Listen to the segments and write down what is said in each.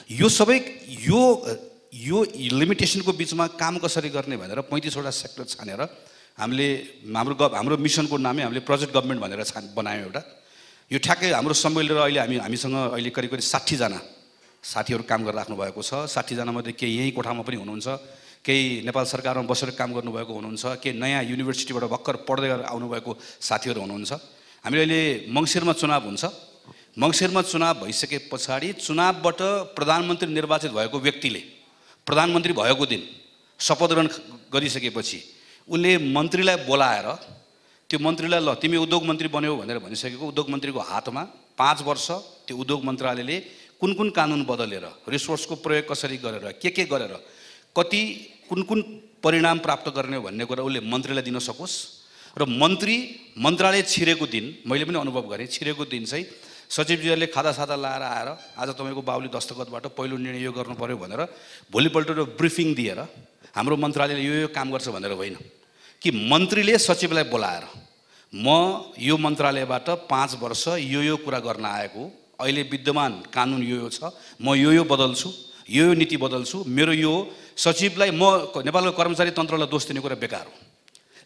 यो सबै यो यो लिमिटेसनको बिचमा काम कसरी गर्ने भनेर 35वटा सेक्टर छानेर हाम्रो मिसनको नामै हामीले प्रोजेक्ट गभर्नमेन्ट भनेर बनायौँ एउटा। यो ठ्याक्कै हाम्रो सम्मेलन र अहिले हामीसँग अहिले करिब 60 जना साथीहरू काम गरिराख्नु भएको छ। 60 जना मध्ये केही यही कोठामा पनि हुनुहुन्छ, केही नेपाल सरकारमा बसेर काम गर्नुभएको हुनुहुन्छ, केही नयाँ युनिभर्सिटीबाट भर्खर पढ्दै गरेर आउनुभएको साथीहरू हुनुहुन्छ। हामीले अहिले मङ्सिरमा चुनाव हुन्छ। मङ्सिरमा चुनाव भइसके पछाडि चुनावबाट प्रधानमन्त्री निर्वाचित भएको व्यक्तिले प्रधानमन्त्री भएको दिन शपथ ग्रहण गरिसकेपछि उनले मन्त्रीलाई बोलाएर त्यो मन्त्रीलाई ल तिमी उद्योग मन्त्री बन्यौ भनेर भनिसकेको उद्योग मन्त्रीको हातमा 5 वर्ष त्यो उद्योग मन्त्रालयले कुन कुन कानुन बदलेर रिसोर्सको प्रयोग कसरी गरेर के गरेर कति कुन परिणाम प्राप्त गर्ने भन्ने कुरा उसले मन्त्रीलाई दिन सकोस्। र मन्त्रालय छिरेको दिन मैले पनि अनुभव गरेँ, छिरेको दिन चाहिँ सचिवजीहरूले खादा सादा लाएर आएर आज तपाईँको बाबुले दस्तखतबाट पहिलो निर्णय यो गर्नु पर्यो भनेर भोलिपल्ट ब्रिफिङ दिएर हाम्रो मन्त्रालयले यो काम गर्छ भनेर होइन कि मन्त्रीले सचिवलाई बोलाएर म यो मन्त्रालयबाट 5 वर्ष यो कुरा गर्न आएको, अहिले विद्यमान कानुन यो छ, म यो बदल्छु, यो नीति बदल्छु, मेरो यो सचिवलाई म नेपालको कर्मचारी तन्त्रलाई दोष दिने कुरा बेकार हो।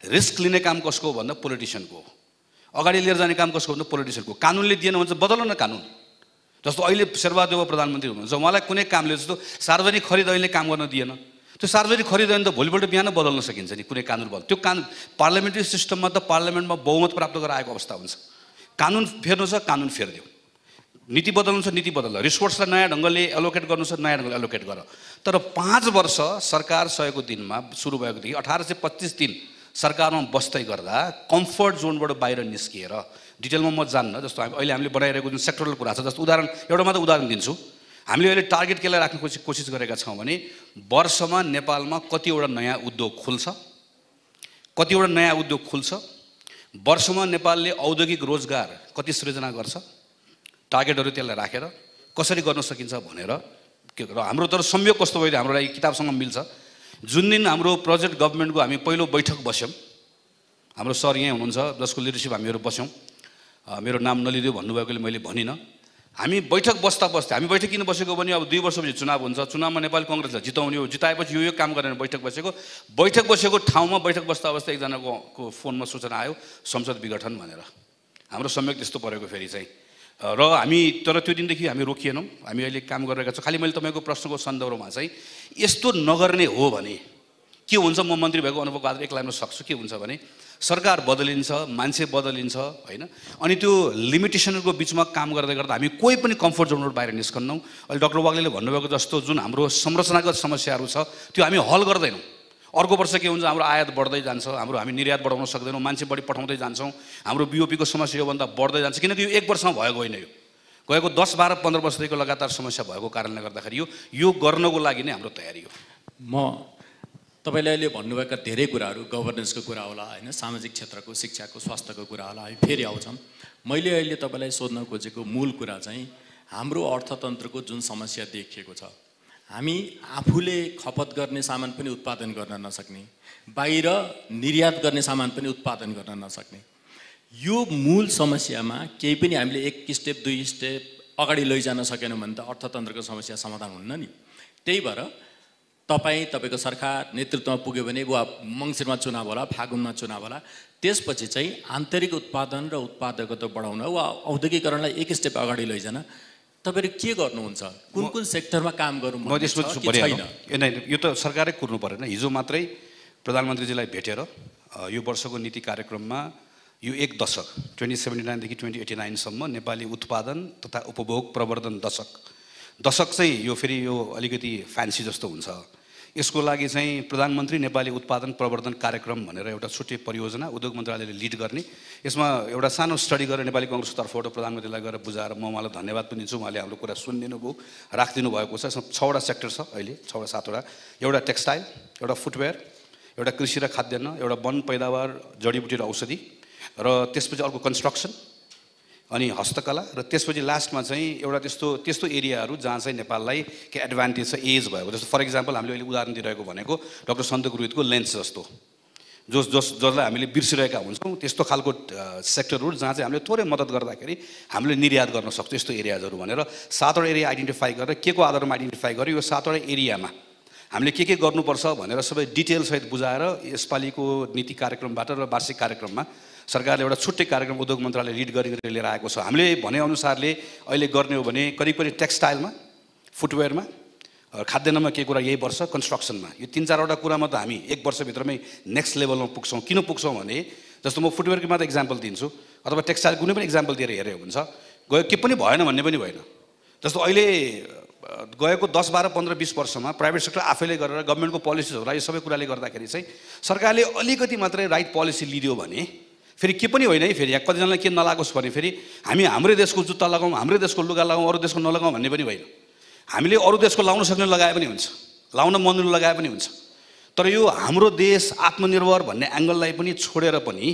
रिस्क लिने काम कसको हो भन्दा पोलिटिसियनको हो, अगाडि लिएर जाने काम कसको भन्दा पोलिटिसियनको। कानुनले दिएन भन्छ बदल न कानुन। जस्तो अहिले शेरबहादुर प्रधानमन्त्री हुनुहुन्छ, उहाँलाई कुनै कामले जस्तो सार्वजनिक खरिद अहिले काम गर्न दिएन, त्यो सार्वजनिक खरिद ऐन त भोलिपल्ट बिहान बदल्न सकिन्छ नि कुनै कानुन बदल। त्यो कानुन पार्लियामेन्ट्री सिस्टममा त पार्लियामेन्टमा बहुमत प्राप्त गरेर आएको अवस्था हुन्छ। कानुन फेर्नु छ कानुन फेरिदियो, नीति बदल्नु छ नीति बदल, रिसोर्सलाई नयाँ ढङ्गले एलोकेट गर्नु छ नयाँ ढङ्गले एलोकेट गर। तर 5 वर्ष सरकार सहेको दिनमा सुरु भएकोदेखि 1825 दिन सरकारमा बस्दै गर्दा कम्फर्ट जोनबाट बाहिर निस्किएर डिटेलमा म जान्न, जस्तो अहिले हामीले बनाइरहेको जुन सेक्टरल कुरा छ, जस्तो एउटा मात्र उदाहरण दिन्छु। हामीले अहिले टार्गेट केलाई राख्ने कोसिस गरेका छौँ भने वर्षमा नेपालमा कतिवटा नयाँ उद्योग खुल्छ, वर्षमा नेपालले औद्योगिक रोजगार कति सृजना गर्छ, टार्गेटहरू त्यसलाई राखेर कसरी गर्न सकिन्छ भनेर के र हाम्रो तर संयोग कस्तो भयो हाम्रो लागि किताबसँग मिल्छ। जुन दिन हाम्रो प्रोजेक्ट गभर्नमेन्टको हामी पहिलो बैठक बस्यौँ, हाम्रो सर यहीँ हुनुहुन्छ जसको लिडरसिप हामीहरू बस्यौँ, मेरो नाम नलिदियो भन्नुभएकोले मैले भनिनँ। हामी बैठक बस्दा हामी बैठक किन बसेको भने अब 2 वर्षपछि चुनाव हुन्छ, चुनावमा नेपाली कङ्ग्रेसलाई जिताउने हो, जिताएपछि यो काम गरेर बैठक बसेको ठाउँमा बैठक बस्दा एकजनाको फोनमा सूचना आयो संसद विघटन भनेर। हाम्रो संयोग त्यस्तो परेको फेरि चाहिँ र हामी तर त्यो दिनदेखि हामी रोकिएनौँ, हामी अहिले काम गरिरहेका छौँ। खालि मैले तपाईँको प्रश्नको सन्दर्भमा चाहिँ यस्तो नगर्ने हो भने के हुन्छ, म मन्त्री भएको अनुभवको आधार एक लाइन सक्छु के हुन्छ भने सरकार बदलिन्छ, मान्छे बदलिन्छ होइन, अनि त्यो लिमिटेसनहरूको बिचमा काम गर्दै गर्दा हामी कोही पनि कम्फर्ट जोनबाट बाहिर निस्कन्नौँ। अहिले डाक्टर वाग्लेले भन्नुभएको जस्तो जुन हाम्रो संरचनागत समस्याहरू छ त्यो हामी हल गर्दैनौँ। अर्को वर्ष के हुन्छ, हाम्रो आयात बढ्दै जान्छ, हामी निर्यात बढाउन सक्दैनौँ, मान्छे बढी पठाउँदै जान्छौँ, हाम्रो बिओपीको समस्या योभन्दा बढ्दै जान्छ, किनकि यो 1 वर्षमा भएको होइन, यो गएको 10, 12, 15 वर्षदेखि लगातार समस्या भएको कारणले गर्दाखेरि यो गर्नको लागि नै हाम्रो तयारी हो। म तपाईँले अहिले भन्नुभएका धेरै कुराहरू गभर्नेन्सको कुरा होला होइन, सामाजिक क्षेत्रको, शिक्षाको, स्वास्थ्यको कुरा होला, हामी फेरि आउँछौँ। मैले अहिले तपाईँलाई सोध्न खोजेको मूल कुरा चाहिँ हाम्रो अर्थतन्त्रको जुन समस्या देखिएको छ, हामी आफूले खपत गर्ने सामान पनि उत्पादन गर्न नसक्ने, बाहिर निर्यात गर्ने सामान पनि उत्पादन गर्न नसक्ने, यो मूल समस्यामा केही पनि हामीले 1 स्टेप 2 स्टेप अगाडि लैजान सकेनौँ भने त अर्थतन्त्रको समस्या समाधान हुन्न नि। त्यही भएर तपाईँको सरकार नेतृत्वमा पुग्यो भने वा मङ्सिरमा चुनाव होला, फागुनमा चुनाव होला, त्यसपछि चाहिँ आन्तरिक उत्पादन र उत्पादकता बढाउन वा औद्योगिकरणलाई 1 स्टेप अगाडि लैजान तपाईँहरू के गर्नुहुन्छ, कुन सेक्टरमा काम गरौँ छैन? यो त सरकारै कुर्नु परेन। हिजो मात्रै प्रधानमन्त्रीजीलाई भेटेर यो वर्षको नीति कार्यक्रममा यो 1 दशक 2079 देखि 2089 नेपाली उत्पादन तथा उपभोग प्रवर्धन दशक चाहिँ यो फेरि यो अलिकति फ्यान्सी जस्तो हुन्छ। यसको लागि चाहिँ प्रधानमन्त्री नेपाली उत्पादन प्रवर्धन कार्यक्रम भनेर एउटा छुट्टै परियोजना उद्योग मन्त्रालयले लिड गर्ने, यसमा एउटा सानो स्टडी गरेर नेपाली कङ्ग्रेसको तर्फबाट प्रधानमन्त्रीलाई गएर बुझाएर म उहाँलाई धन्यवाद पनि दिन्छु, उहाँले हाम्रो कुरा सुनिदिनु भयो, राखिदिनु भएको छ। यसमा 6वटा सेक्टर छ अहिले, 6 7वटा, एउटा टेक्सटाइल, एउटा फुटवेयर, एउटा कृषि र खाद्यान्न, एउटा वन पैदावार जडीबुटी र औषधि, र त्यसपछि अर्को कन्स्ट्रक्सन अनि हस्तकला, र त्यसपछि लास्टमा चाहिँ एउटा त्यस्तो एरियाहरू जहाँ चाहिँ नेपाललाई के एडभान्टेज छ एज भएको। जस्तो फर इक्जाम्पल हामीले अहिले उदाहरण दिइरहेको भनेको डाक्टर सन्तोक रुइतको लेन्स जस्तो जसलाई हामीले बिर्सिरहेका हुन्छौँ त्यस्तो खालको सेक्टरहरू जहाँ चाहिँ हामीले थोरै मद्दत गर्दाखेरि हामीले निर्यात गर्न सक्छौँ यस्तो एरियाजहरू भनेर 7वटा एरिया आइडेन्टिफाई गरेर के को आधारमा आइडेन्टिफाई गर्यो यो 7वटा एरियामा हामीले के गर्नुपर्छ भनेर सबै डिटेलसहित बुझाएर यसपालिको नीति कार्यक्रमबाट र वार्षिक कार्यक्रममा सरकारले एउटा छुट्टै कार्यक्रम उद्योग मन्त्रालयले लिड गरेर लिएर आएको छ। हामीले भनेअनुसारले अहिले गर्ने हो भने करिब टेक्सटाइलमा, फुटवेयरमा, खाद्यान्नमा केही कुरा यही वर्ष, कन्स्ट्रक्सनमा यो 3-4वटा कुरामा त हामी 1 वर्षभित्रमै नेक्स्ट लेभलमा पुग्छौँ। किन पुग्छौँ भने जस्तो म फुटवेयरको मात्र इक्जाम्पल दिन्छु अथवा टेक्सटाइल कुनै पनि इक्जाम्पल दिएर हेऱ्यो हुन्छ गयो के पनि भएन भन्ने पनि भएन। जस्तो अहिले गएको 10, 12, 15, 20 वर्षमा प्राइभेट सेक्टर आफैले गरेर गभर्मेन्टको पोलिसिजहरूलाई यो सबै कुराले गर्दाखेरि चाहिँ सरकारले अलिकति मात्रै राइट पोलिसी लिदियो भने फेरि के पनि होइन है, फेरि यहाँ कतिजनालाई के नलागोस् भने फेरि हामी हाम्रै देशको जुत्ता लगाउँ, हाम्रै देशको लुगा लगाउँ, अरू देशको नलगाउँ भन्ने पनि होइन। हामीले अरू देशको लाउन सक्ने लगाए पनि हुन्छ, लाउन मन लगाए पनि हुन्छ, तर यो हाम्रो देश आत्मनिर्भर भन्ने एङ्गललाई पनि छोडेर पनि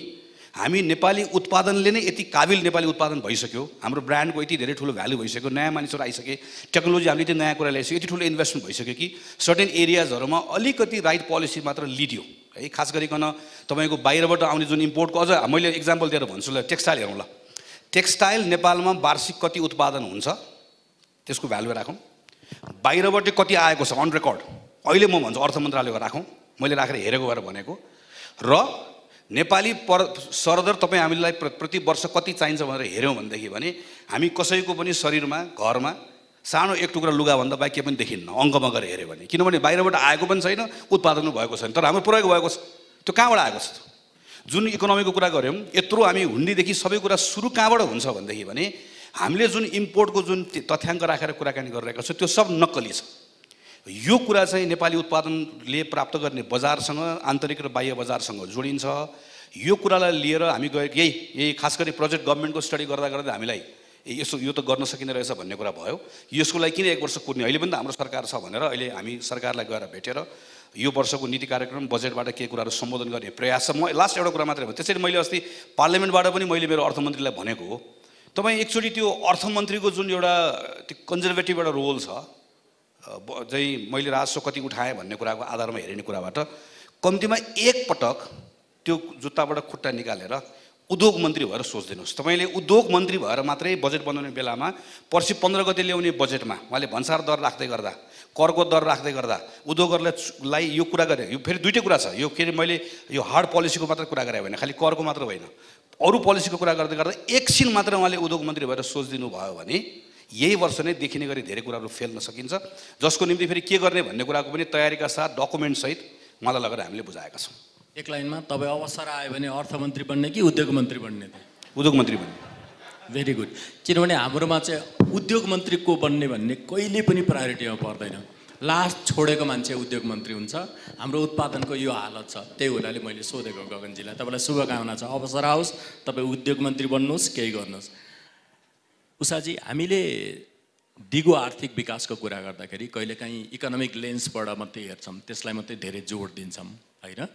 हामी नेपाली उत्पादनले नै यति काबिल नेपाली उत्पादन भइसक्यो, हाम्रो ब्रान्डको यति धेरै ठुलो भ्यालु भइसक्यो, नयाँ मानिसहरू आइसके, टेक्नोलोजी हामीले यति नयाँ कुरा ल्याइसक्यो, यति ठुलो इन्भेस्टमेन्ट भइसक्यो कि सर्टेन एरियाजहरूमा अलिकति राइट पोलिसी मात्र लिदियो है। खास गरिकन तपाईँको बाहिरबाट आउने जुन इम्पोर्टको अझ मैले इक्जाम्पल दिएर भन्छु ल, टेक्सटाइल हेरौँ ल। टेक्सटाइल नेपालमा वार्षिक कति उत्पादन हुन्छ त्यसको भ्यालु राखौँ, बाहिरबाट कति आएको छ अन रेकर्ड अहिले म भन्छु अर्थ मन्त्रालयको राखौँ, मैले राखेर हेरेको भएर भनेको, र नेपाली सरदर तपाईँ हामीलाई प्रति वर्ष कति चाहिन्छ भनेर हेऱ्यौँ भनेदेखि भने हामी कसैको पनि शरीरमा घरमा सानो एक टुक्रा लुगाभन्दा बाहेक के पनि देखिन्न अङ्कमा गरेर हेऱ्यो भने, किनभने बाहिरबाट आएको पनि छैन, उत्पादन पनि भएको छैन, तर हाम्रो प्रयोग भएको छ। त्यो कहाँबाट आएको छ? जुन इकोनोमीको कुरा गऱ्यौँ यत्रो हामी हुन्डीदेखि सबै कुरा सुरु कहाँबाट हुन्छ भनेदेखि भने हामीले जुन इम्पोर्टको जुन तथ्याङ्क राखेर कुराकानी गरिरहेका छौँ त्यो सब नक्कली छ। यो कुरा चाहिँ नेपाली उत्पादनले प्राप्त गर्ने बजारसँग, आन्तरिक र बाह्य बजारसँग जोडिन्छ। यो कुरालाई लिएर हामी गए यही खास गरी प्रोजेक्ट गभर्मेन्टको स्टडी गर्दा गर्दा हामीलाई यसो यो त गर्न सकिने रहेछ भन्ने कुरा भयो। यसको लागि किन 1 वर्ष कुर्ने, अहिले पनि त हाम्रो सरकार छ भनेर अहिले हामी सरकारलाई गएर भेटेर यो वर्षको नीति कार्यक्रम बजेटबाट के कुराहरू सम्बोधन गर्ने प्रयास छ। म लास्ट एउटा कुरा मात्रै हो, त्यसरी मैले अस्ति पार्लियामेन्टबाट पनि मैले मेरो अर्थमन्त्रीलाई भनेको हो, तपाईँ एकचोटि त्यो अर्थमन्त्रीको जुन एउटा त्यो कन्जर्भेटिभ एउटा रोल छ चाहिँ मैले राजस्व कति उठाएँ भन्ने कुराको आधारमा हेरिने कुराबाट कम्तीमा एक पटक त्यो जुत्ताबाट खुट्टा निकालेर उद्योग मन्त्री भएर सोचिदिनुहोस्। तपाईँले उद्योग मन्त्री भएर मात्रै बजेट बनाउने बेलामा पर्सि 15 गते ल्याउने बजेटमा उहाँले भन्सार दर राख्दै गर्दा, करको दर राख्दै गर्दा उद्योगहरूलाई यो कुरा गरे। यो फेरि दुईटै कुरा छ, यो फेरि मैले यो हार्ड पोलिसीको मात्र कुरा गरेँ होइन, खालि करको मात्र होइन, अरू पोलिसीको कुरा गर्दै गर्दा एकछिन मात्र उहाँले उद्योग मन्त्री भएर सोचिदिनु भयो भने यही वर्ष नै देखिने गरी धेरै कुराहरू फेल्न सकिन्छ, जसको निम्ति फेरि के गर्ने भन्ने कुराको पनि तयारीका साथ डकुमेन्टसहित उहाँलाई लगेर हामीले बुझाएका छौँ। एक लाइनमा तपाईँ अवसर आयो भने अर्थमन्त्री बन्ने कि उद्योग मन्त्री बन्ने? उद्योग मन्त्री बन्ने। Very good. किनभने हाम्रोमा चाहिँ उद्योग मन्त्री को बन्ने भन्ने कहिले पनि प्रायोरिटीमा पर्दैन, लास्ट छोडेको मान्छे उद्योग मन्त्री हुन्छ। हाम्रो उत्पादनको यो हालत छ, त्यही हुनाले मैले सोधेको गगनजीलाई। तपाईँलाई शुभकामना छ, अवसर आओस्, तपाईँ उद्योग मन्त्री बन्नुहोस्, केही गर्नुहोस्। उषाजी, हामीले दिगो आर्थिक विकासको कुरा गर्दाखेरि कहिलेकाहीँ इकोनोमिक लेन्सबाट मात्रै हेर्छौँ, त्यसलाई मात्रै धेरै जोड दिन्छौँ होइन।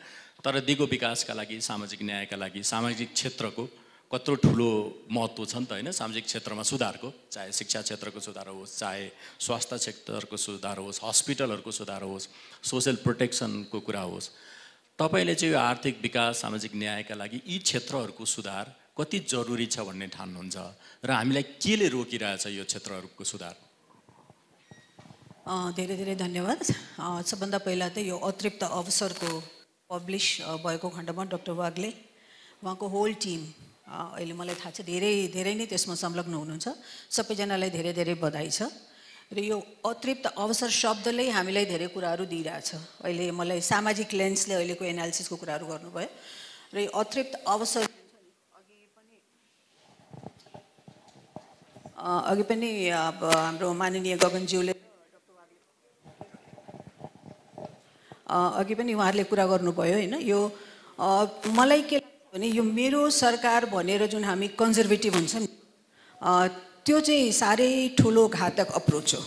तर दिगो विकासका लागि, सामाजिक न्यायका लागि सामाजिक क्षेत्रको कत्रो ठुलो महत्त्व छ नि त होइन। सामाजिक क्षेत्रमा सुधारको, चाहे शिक्षा क्षेत्रको सुधार होस्, चाहे स्वास्थ्य क्षेत्रको सुधार होस्, हस्पिटलहरूको सुधार होस्, सोसियल प्रोटेक्सनको कुरा होस्, तपाईँले चाहिँ यो आर्थिक विकास, सामाजिक न्यायका लागि यी क्षेत्रहरूको सुधार कति जरुरी छ भन्ने ठान्नुहुन्छ र हामीलाई केले रोकिरहेछ यो क्षेत्रहरूको सुधार? धेरै धेरै धन्यवाद। सबभन्दा पहिला त यो अतिरिक्त अवसरको पब्लिस भएको खण्डमा डाक्टर वाग्ले, उहाँको होल टिम, अहिले मलाई थाहा छ धेरै धेरै नै त्यसमा संलग्न हुनुहुन्छ, सबैजनालाई धेरै धेरै बधाई छ। र यो अतिरिक्त अवसर शब्दले हामीलाई धेरै कुराहरू दिइरहेछ। अहिले मलाई सामाजिक लेन्सले अहिलेको एनालिसिसको कुराहरू गर्नुभयो र यो अतिरिक्त अवसर अघि पनि अब हाम्रो माननीय गगनज्यूले अघि पनि उहाँहरूले कुरा गर्नुभयो होइन। यो मलाई के लाग्छ भने यो मेरो सरकार भनेर जुन हामी कन्जर्भेटिभ हुन्छ नि त्यो चाहिँ साह्रै ठुलो घातक अप्रोच हो।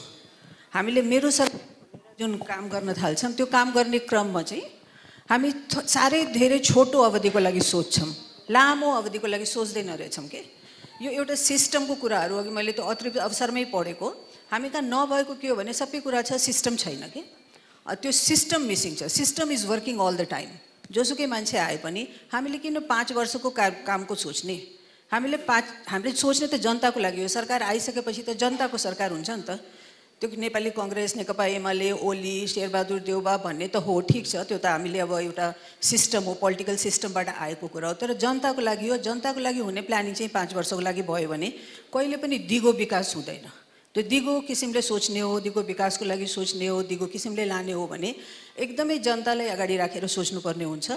हामीले मेरो सरकार जुन काम गर्न थाल्छौँ त्यो काम गर्ने क्रममा चाहिँ हामी साह्रै धेरै छोटो अवधिको लागि सोच्छौँ, लामो अवधिको लागि सोच्दैन रहेछौँ कि यो एउटा सिस्टमको कुराहरू। अघि मैले त्यो अतिरिक्त अवसरमै पढेको, हामी कहाँ नभएको के हो भने सबै कुरा छ, सिस्टम छैन कि त्यो सिस्टम मिसिङ छ। System is working all the time. जोसुकै मान्छे आए पनि हामीले किन 5 वर्षको कामको सोच्ने? हामीले सोच्ने त जनताको लागि हो। सरकार आइसकेपछि त जनताको सरकार हुन्छ नि त। त्यो नेपाली कांग्रेस, नेकपा एमाले, ओली, शेरबहादुर देउबा भन्ने त हो, ठिक छ, त्यो त हामीले अब एउटा सिस्टम हो, पोलिटिकल सिस्टमबाट आएको कुरा हो। तर जनताको लागि हो। जनताको लागि हुने प्लानिङ चाहिँ 5 वर्षको लागि भयो भने कहिले पनि दिगो विकास हुँदैन। त्यो दिगो किसिमले सोच्ने हो, दिगो विकासको लागि सोच्ने हो, दिगो किसिमले लाने हो भने एकदमै जनतालाई अगाडि राखेर सोच्नुपर्ने हुन्छ।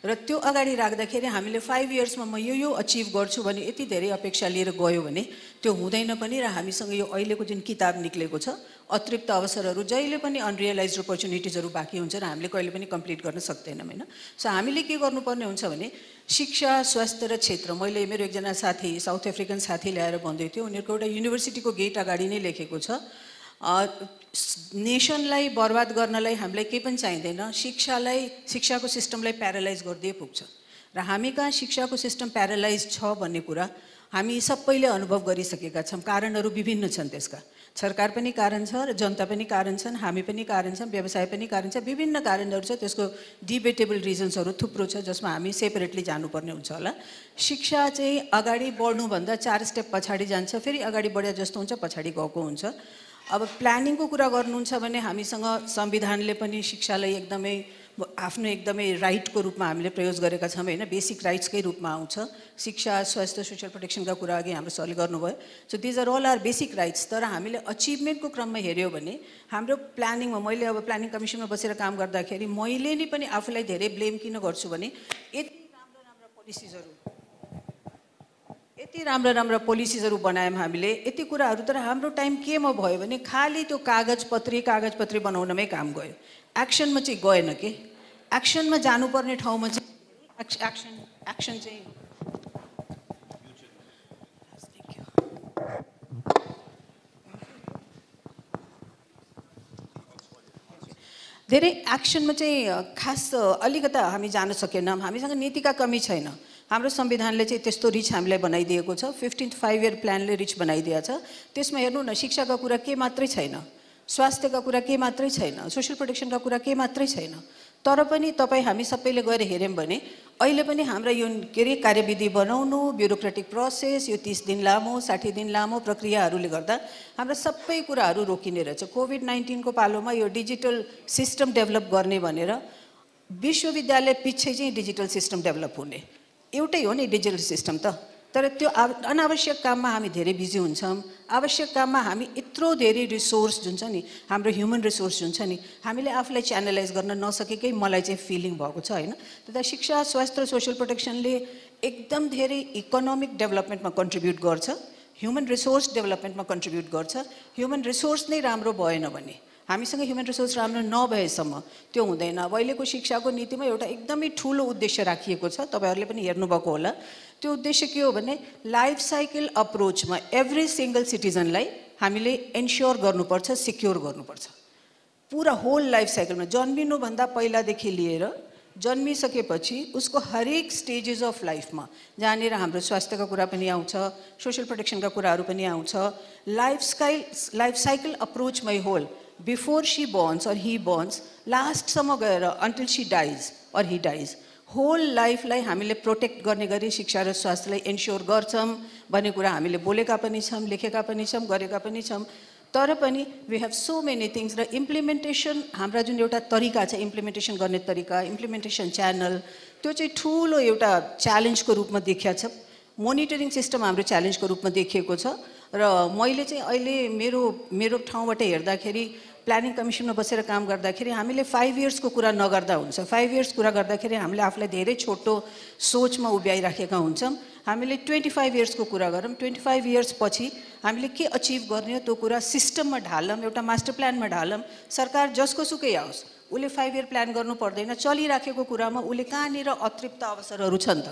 र त्यो अगाडि राख्दाखेरि हामीले 5 इयर्समा म यो अचिभ गर्छु भने यति धेरै अपेक्षा लिएर गयो भने त्यो हुँदैन पनि। र हामीसँग यो अहिलेको जुन किताब निक्लेको छ, अतिरिक्त अवसरहरू, जहिले पनि अनरियलाइज्ड अपर्च्युनिटिजहरू बाँकी हुन्छ र हामीले कहिले पनि कम्प्लिट गर्न सक्दैनौँ हैन। सो हामीले के गर्नुपर्ने हुन्छ भने शिक्षा, स्वास्थ्य र क्षेत्र, मैले मेरो एकजना साथी, साउथ अफ्रिकन साथी ल्याएर भन्दै थियो, उनीहरूको एउटा युनिभर्सिटीको गेट अगाडि नै लेखेको छ, नेसनलाई बर्बाद गर्नलाई हामीलाई केही पनि चाहिँदैन, शिक्षाको सिस्टमलाई प्यारालाइज गरिदिए पुग्छ। र हामी कहाँ शिक्षाको सिस्टम प्यारालाइज छ भन्ने कुरा हामी सबैले अनुभव गरिसकेका छौँ। कारणहरू विभिन्न छन् त्यसका। सरकार पनि कारण छ र जनता पनि कारण छन्, हामी पनि कारण छौँ, व्यवसाय पनि कारण छ, विभिन्न कारणहरू छ। त्यसको डिबेटेबल रिजन्सहरू थुप्रो छ जसमा हामी सेपरेटली जानुपर्ने हुन्छ होला। शिक्षा चाहिँ अगाडि बढ्नुभन्दा 4 स्टेप पछाडि जान्छ, फेरि अगाडि बढे जस्तो हुन्छ, पछाडि गएको हुन्छ। अब प्लानिङको कुरा गर्नुहुन्छ भने हामीसँग संविधानले पनि शिक्षालाई एकदमै आफ्नो एकदमै राइटको रूपमा हामीले प्रयोग गरेका छौँ हैन। बेसिक राइट्सकै रूपमा आउँछ शिक्षा, स्वास्थ्य, सोशल प्रोटेक्सनका कुरा अघि हाम्रो सरले गर्नुभयो। So these are all our basic rights. तर हामीले अचिभमेन्टको क्रममा हेऱ्यौँ भने हाम्रो प्लानिङमा, मैले अब प्लानिङ कमिसनमा बसेर काम गर्दाखेरि मैले नि पनि आफूलाई धेरै ब्लेम किन गर्छु भने यति राम्रा पोलिसिजहरू बनायौँ हामीले, यति कुराहरू, तर हाम्रो टाइम केमा भयो भने खालि त्यो कागज पत्री बनाउनमै काम गयो। एक्सनमा चाहिँ गएन के। एक्सनमा जानुपर्ने ठाउँमा चाहिँ एक्सन चाहिँ धेरै एक्सनमा चाहिँ खास अलिकता हामी जान सकेनौँ। हामीसँग नीतिका कमी छैन। हाम्रो संविधानले चाहिँ त्यस्तो रिच हामीलाई बनाइदिएको छ। 15th 5 इयर प्लानले रिच बनाइदिएको छ। त्यसमा हेर्नु न, शिक्षाका कुरा के मात्रै छैन, स्वास्थ्यका कुरा के मात्रै छैन, सोशल प्रोटेक्सनका कुरा के मात्रै छैन। तर पनि तपाईँ हामी सबैले गएर हेऱ्यौँ भने अहिले पनि हाम्रा यो कार्यविधि बनाउनु, ब्युरोक्रेटिक प्रोसेस, यो 30 दिन लामो, 60 दिन लामो प्रक्रियाहरूले गर्दा हाम्रा सबै कुराहरू रोकिने रहेछ। कोभिड-19 को पालोमा यो डिजिटल सिस्टम डेभलप गर्ने भनेर विश्वविद्यालय पछि चाहिँ डिजिटल सिस्टम डेभलप हुने एउटै हो नि डिजिटल सिस्टम त। तर त्यो अनावश्यक काममा हामी धेरै बिजी हुन्छौँ। आवश्यक काममा हामी यत्रो धेरै रिसोर्स जुन छ नि, हाम्रो ह्युमन रिसोर्स जुन छ नि, हामीले आफूलाई च्यानलाइज गर्न नसकेकै मलाई चाहिँ फिलिङ भएको छ हैन। तथा शिक्षा, स्वास्थ्य, सोशल प्रोटेक्सनले एकदम धेरै इकोनोमिक डेभलपमेन्टमा कन्ट्रिब्युट गर्छ, ह्युमन रिसोर्स डेभलपमेन्टमा कन्ट्रिब्युट गर्छ। ह्युमन रिसोर्स नै राम्रो भएन भने, हामीसँग ह्युमन रिसोर्स राम्रो नभएसम्म त्यो हुँदैन। अब अहिलेको शिक्षाको नीतिमा एउटा एकदमै ठुलो उद्देश्य राखिएको छ, तपाईँहरूले पनि हेर्नुभएको होला। त्यो उद्देश्य के हो भने लाइफ साइकल अप्रोचमा एभ्री सिंगल सिटिजनलाई हामीले एन्स्योर गर्नुपर्छ, सिक्योर गर्नुपर्छ। पुरा होल लाइफ साइकलमा जन्मिनुभन्दा पहिलादेखि लिएर जन्मिसकेपछि उसको हरेक स्टेजेस अफ लाइफमा, जहाँनिर हाम्रो स्वास्थ्यका कुरा पनि आउँछ, सोशल प्रोटेक्सनका कुराहरू पनि आउँछ, लाइफ साइकल अप्रोचमै whole, before she burns or he Burns, लास्टसम्म गएर अन्टिल शी डाइज और ही डाइज, होल लाइफलाई हामीले प्रोटेक्ट गर्ने गरी शिक्षा र स्वास्थ्यलाई एन्स्योर गर्छौँ भन्ने कुरा हामीले बोलेका पनि छौँ, लेखेका पनि छौँ, गरेका पनि छौँ। तर पनि we have so many things. र इम्प्लिमेन्टेसन, हाम्रा जुन एउटा तरिका छ इम्प्लिमेन्टेसन गर्ने तरिका, इम्प्लिमेन्टेसन च्यानल, त्यो चाहिँ ठुलो एउटा च्यालेन्जको रूपमा देखिया छ। मोनिटरिङ सिस्टम हाम्रो च्यालेन्जको रूपमा देखिएको छ। र मैले चाहिँ अहिले मेरो ठाउँबाट हेर्दाखेरि प्लानिङ कमिसनमा बसेर काम गर्दाखेरि हामीले 5 इयर्सको कुरा नगर्दा हुन्छ। 5 इयर्स कुरा गर्दाखेरि हामीले आफूलाई धेरै छोटो सोचमा उभ्याइराखेका हुन्छौँ। हामीले 25 इयर्सको कुरा गरौँ। 25 इयर्स पछि हामीले के अचिभ गर्ने हो त्यो कुरा सिस्टममा ढालौँ, एउटा मास्टर प्लानमा ढालौँ। सरकार जसको सुकै आओस्, उसले 5 इयर प्लान गर्नु पर्दैन। चलिराखेको कुरामा उसले कहाँनिर अतिरिक्त अवसरहरू छन् त,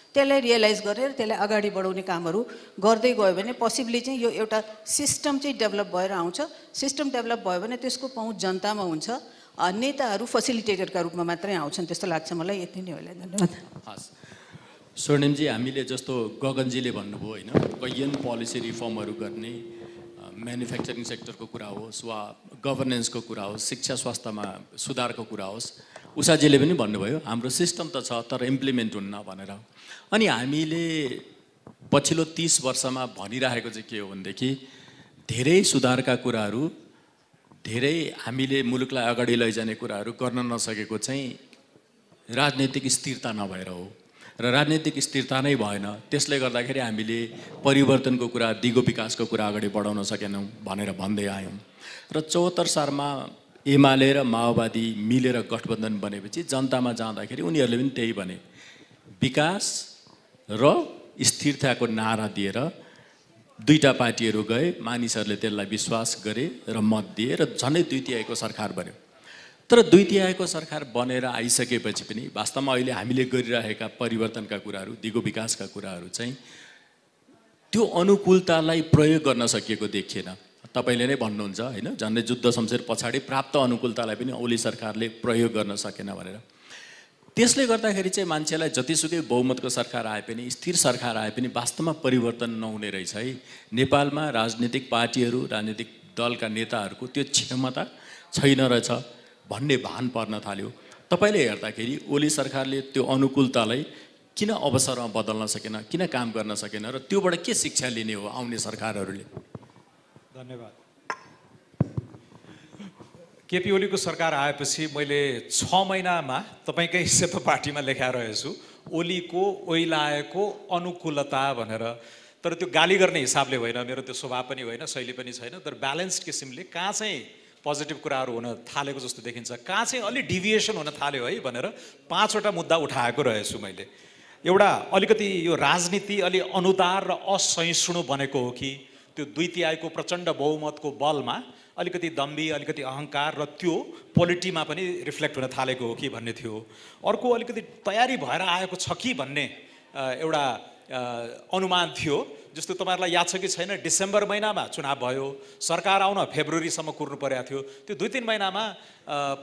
त्यसलाई रियलाइज गरेर त्यसलाई अगाडि बढाउने कामहरू गर्दै गयो भने पोसिबली चाहिँ यो एउटा सिस्टम चाहिँ डेभलप भएर आउँछ। सिस्टम डेभलप भयो भने त्यसको पहुँच जनतामा हुन्छ। नेताहरू फेसिलिटेटरका रूपमा मात्रै आउँछन् त्यस्तो लाग्छ मलाई। यति नै होला, धन्यवाद। हस् स्वर्णिमजी, हामीले जस्तो गगनजीले भन्नुभयो होइन, कैयन पोलिसी रिफर्महरू गर्ने, म्यानुफ्याक्चरिङ सेक्टरको कुरा होस् वा गभर्नेन्सको कुरा होस्, शिक्षा स्वास्थ्यमा सुधारको कुरा होस्, उषाजीले पनि भन्नुभयो हाम्रो सिस्टम त छ तर इम्प्लिमेन्ट हुन्न भनेर। अनि हामीले पछिल्लो 30 वर्षमा भनिरहेको चाहिँ के हो भनेदेखि धेरै सुधारका कुराहरू, धेरै हामीले मुलुकलाई अगाडि लैजाने कुराहरू गर्न नसकेको चाहिँ राजनैतिक स्थिरता नभएर हो र राजनैतिक स्थिरता नै भएन। त्यसले गर्दाखेरि हामीले परिवर्तनको कुरा, दिगो विकासको कुरा अगाडि बढाउन सकेनौँ भनेर भन्दै आयौँ। र 74 सालमा एमाले र माओवादी मिलेर गठबन्धन बनेपछि जनतामा जाँदाखेरि उनीहरूले पनि त्यही भने, विकास र स्थिरताको नारा दिएर दुईटा पार्टीहरू गए, मानिसहरूले त्यसलाई विश्वास गरे र मत दिए र झन्डै 2 तिहाईको सरकार बन्यो। तर 2 तिहाईको सरकार बनेर आइसकेपछि पनि वास्तवमा अहिले हामीले गरिरहेका परिवर्तनका कुराहरू, दिगो विकासका कुराहरू चाहिँ त्यो अनुकूलतालाई प्रयोग गर्न सकिएको देखिएन। तपाईले नै भन्नुहुन्छ हैन, झन्डै जुद्ध शमशेर पछाडि प्राप्त अनुकूलतालाई पनि ओली सरकारले प्रयोग गर्न सकेन भनेर। त्यसले गर्दाखेरि चाहिँ मान्छेलाई जतिसुकै बहुमतको सरकार आए पनि, स्थिर सरकार आए पनि वास्तवमा परिवर्तन नहुने रहेछ है। नेपालमा राजनीतिक पार्टीहरू, राजनीतिक दलका नेताहरूको त्यो क्षमता छैन रहेछ भन्ने भान पर्न थाल्यो। तपाईले हेर्दाखेरि ओली सरकारले त्यो अनुकूलतालाई किन अवसरमा बदल्न सकेन, किन काम गर्न सकेन र त्योबाट के शिक्षा लिने हो आउने सरकारहरूले? धन्यवाद। केपी ओलीको सरकार आएपछि मैले 6 महिनामा तपाईँकै सेतो पार्टीमा लेखाएर रहेछु ओलीको ओइलाएको अनुकूलता भनेर। तर त्यो गाली गर्ने हिसाबले होइन, मेरो त्यो स्वभाव पनि होइन, शैली पनि छैन, तर ब्यालेन्स्ड किसिमले कहाँ चाहिँ पोजिटिभ कुराहरू हुन थालेको जस्तो देखिन्छ, कहाँ चाहिँ अलि डिभिएसन हुन थाल्यो है भनेर 5 वटा मुद्दा उठाएको रहेछु मैले। एउटा अलिकति यो राजनीति अलि अनुदार र असहिष्णु बनेको हो कि त्यो 2 तिहाईको प्रचण्ड बहुमतको बलमा अलिकति दम्भी, अलिकति अहङ्कार र त्यो पोलिटीमा पनि रिफ्लेक्ट हुन थालेको हो कि भन्ने थियो। अर्को अलिकति तयारी भएर आएको छ कि भन्ने एउटा अनुमान थियो। जस्तो तपाईँहरूलाई याद छ कि छैन, डिसेम्बर महिनामा चुनाव भयो, सरकार आउन फेब्रुअरीसम्म कुर्नु परेको थियो। त्यो 2-3 महिनामा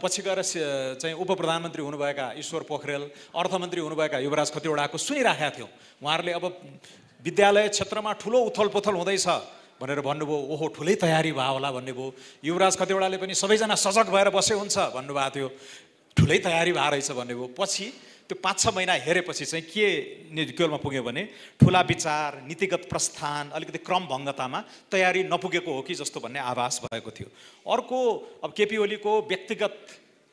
पछि गएर चाहिँ उप प्रधानमन्त्री हुनुभएका ईश्वर पोखरेल, अर्थमन्त्री हुनुभएका युवराज खतिवडाको सुनिराखेका थियौँ। उहाँहरूले अब विद्यालय क्षेत्रमा ठुलो उथलपुथल हुँदैछ भनेर भन्नुभयो, ओहो ठुलै तयारी भयो होला भन्ने भयो। युवराज खतिवडाले पनि सबैजना सजग भएर बसे हुन्छ भन्नुभएको थियो, ठुलै तयारी भए रहेछ भन्ने भयो। पछि त्यो 5-6 महिना हेरेपछि चाहिँ के निष्कर्षमा पुग्यो भने ठुला विचार, नीतिगत प्रस्थान, अलिकति क्रमभङ्गतामा तयारी नपुगेको हो कि जस्तो भन्ने आभास भएको थियो। अर्को अब केपी ओलीको व्यक्तिगत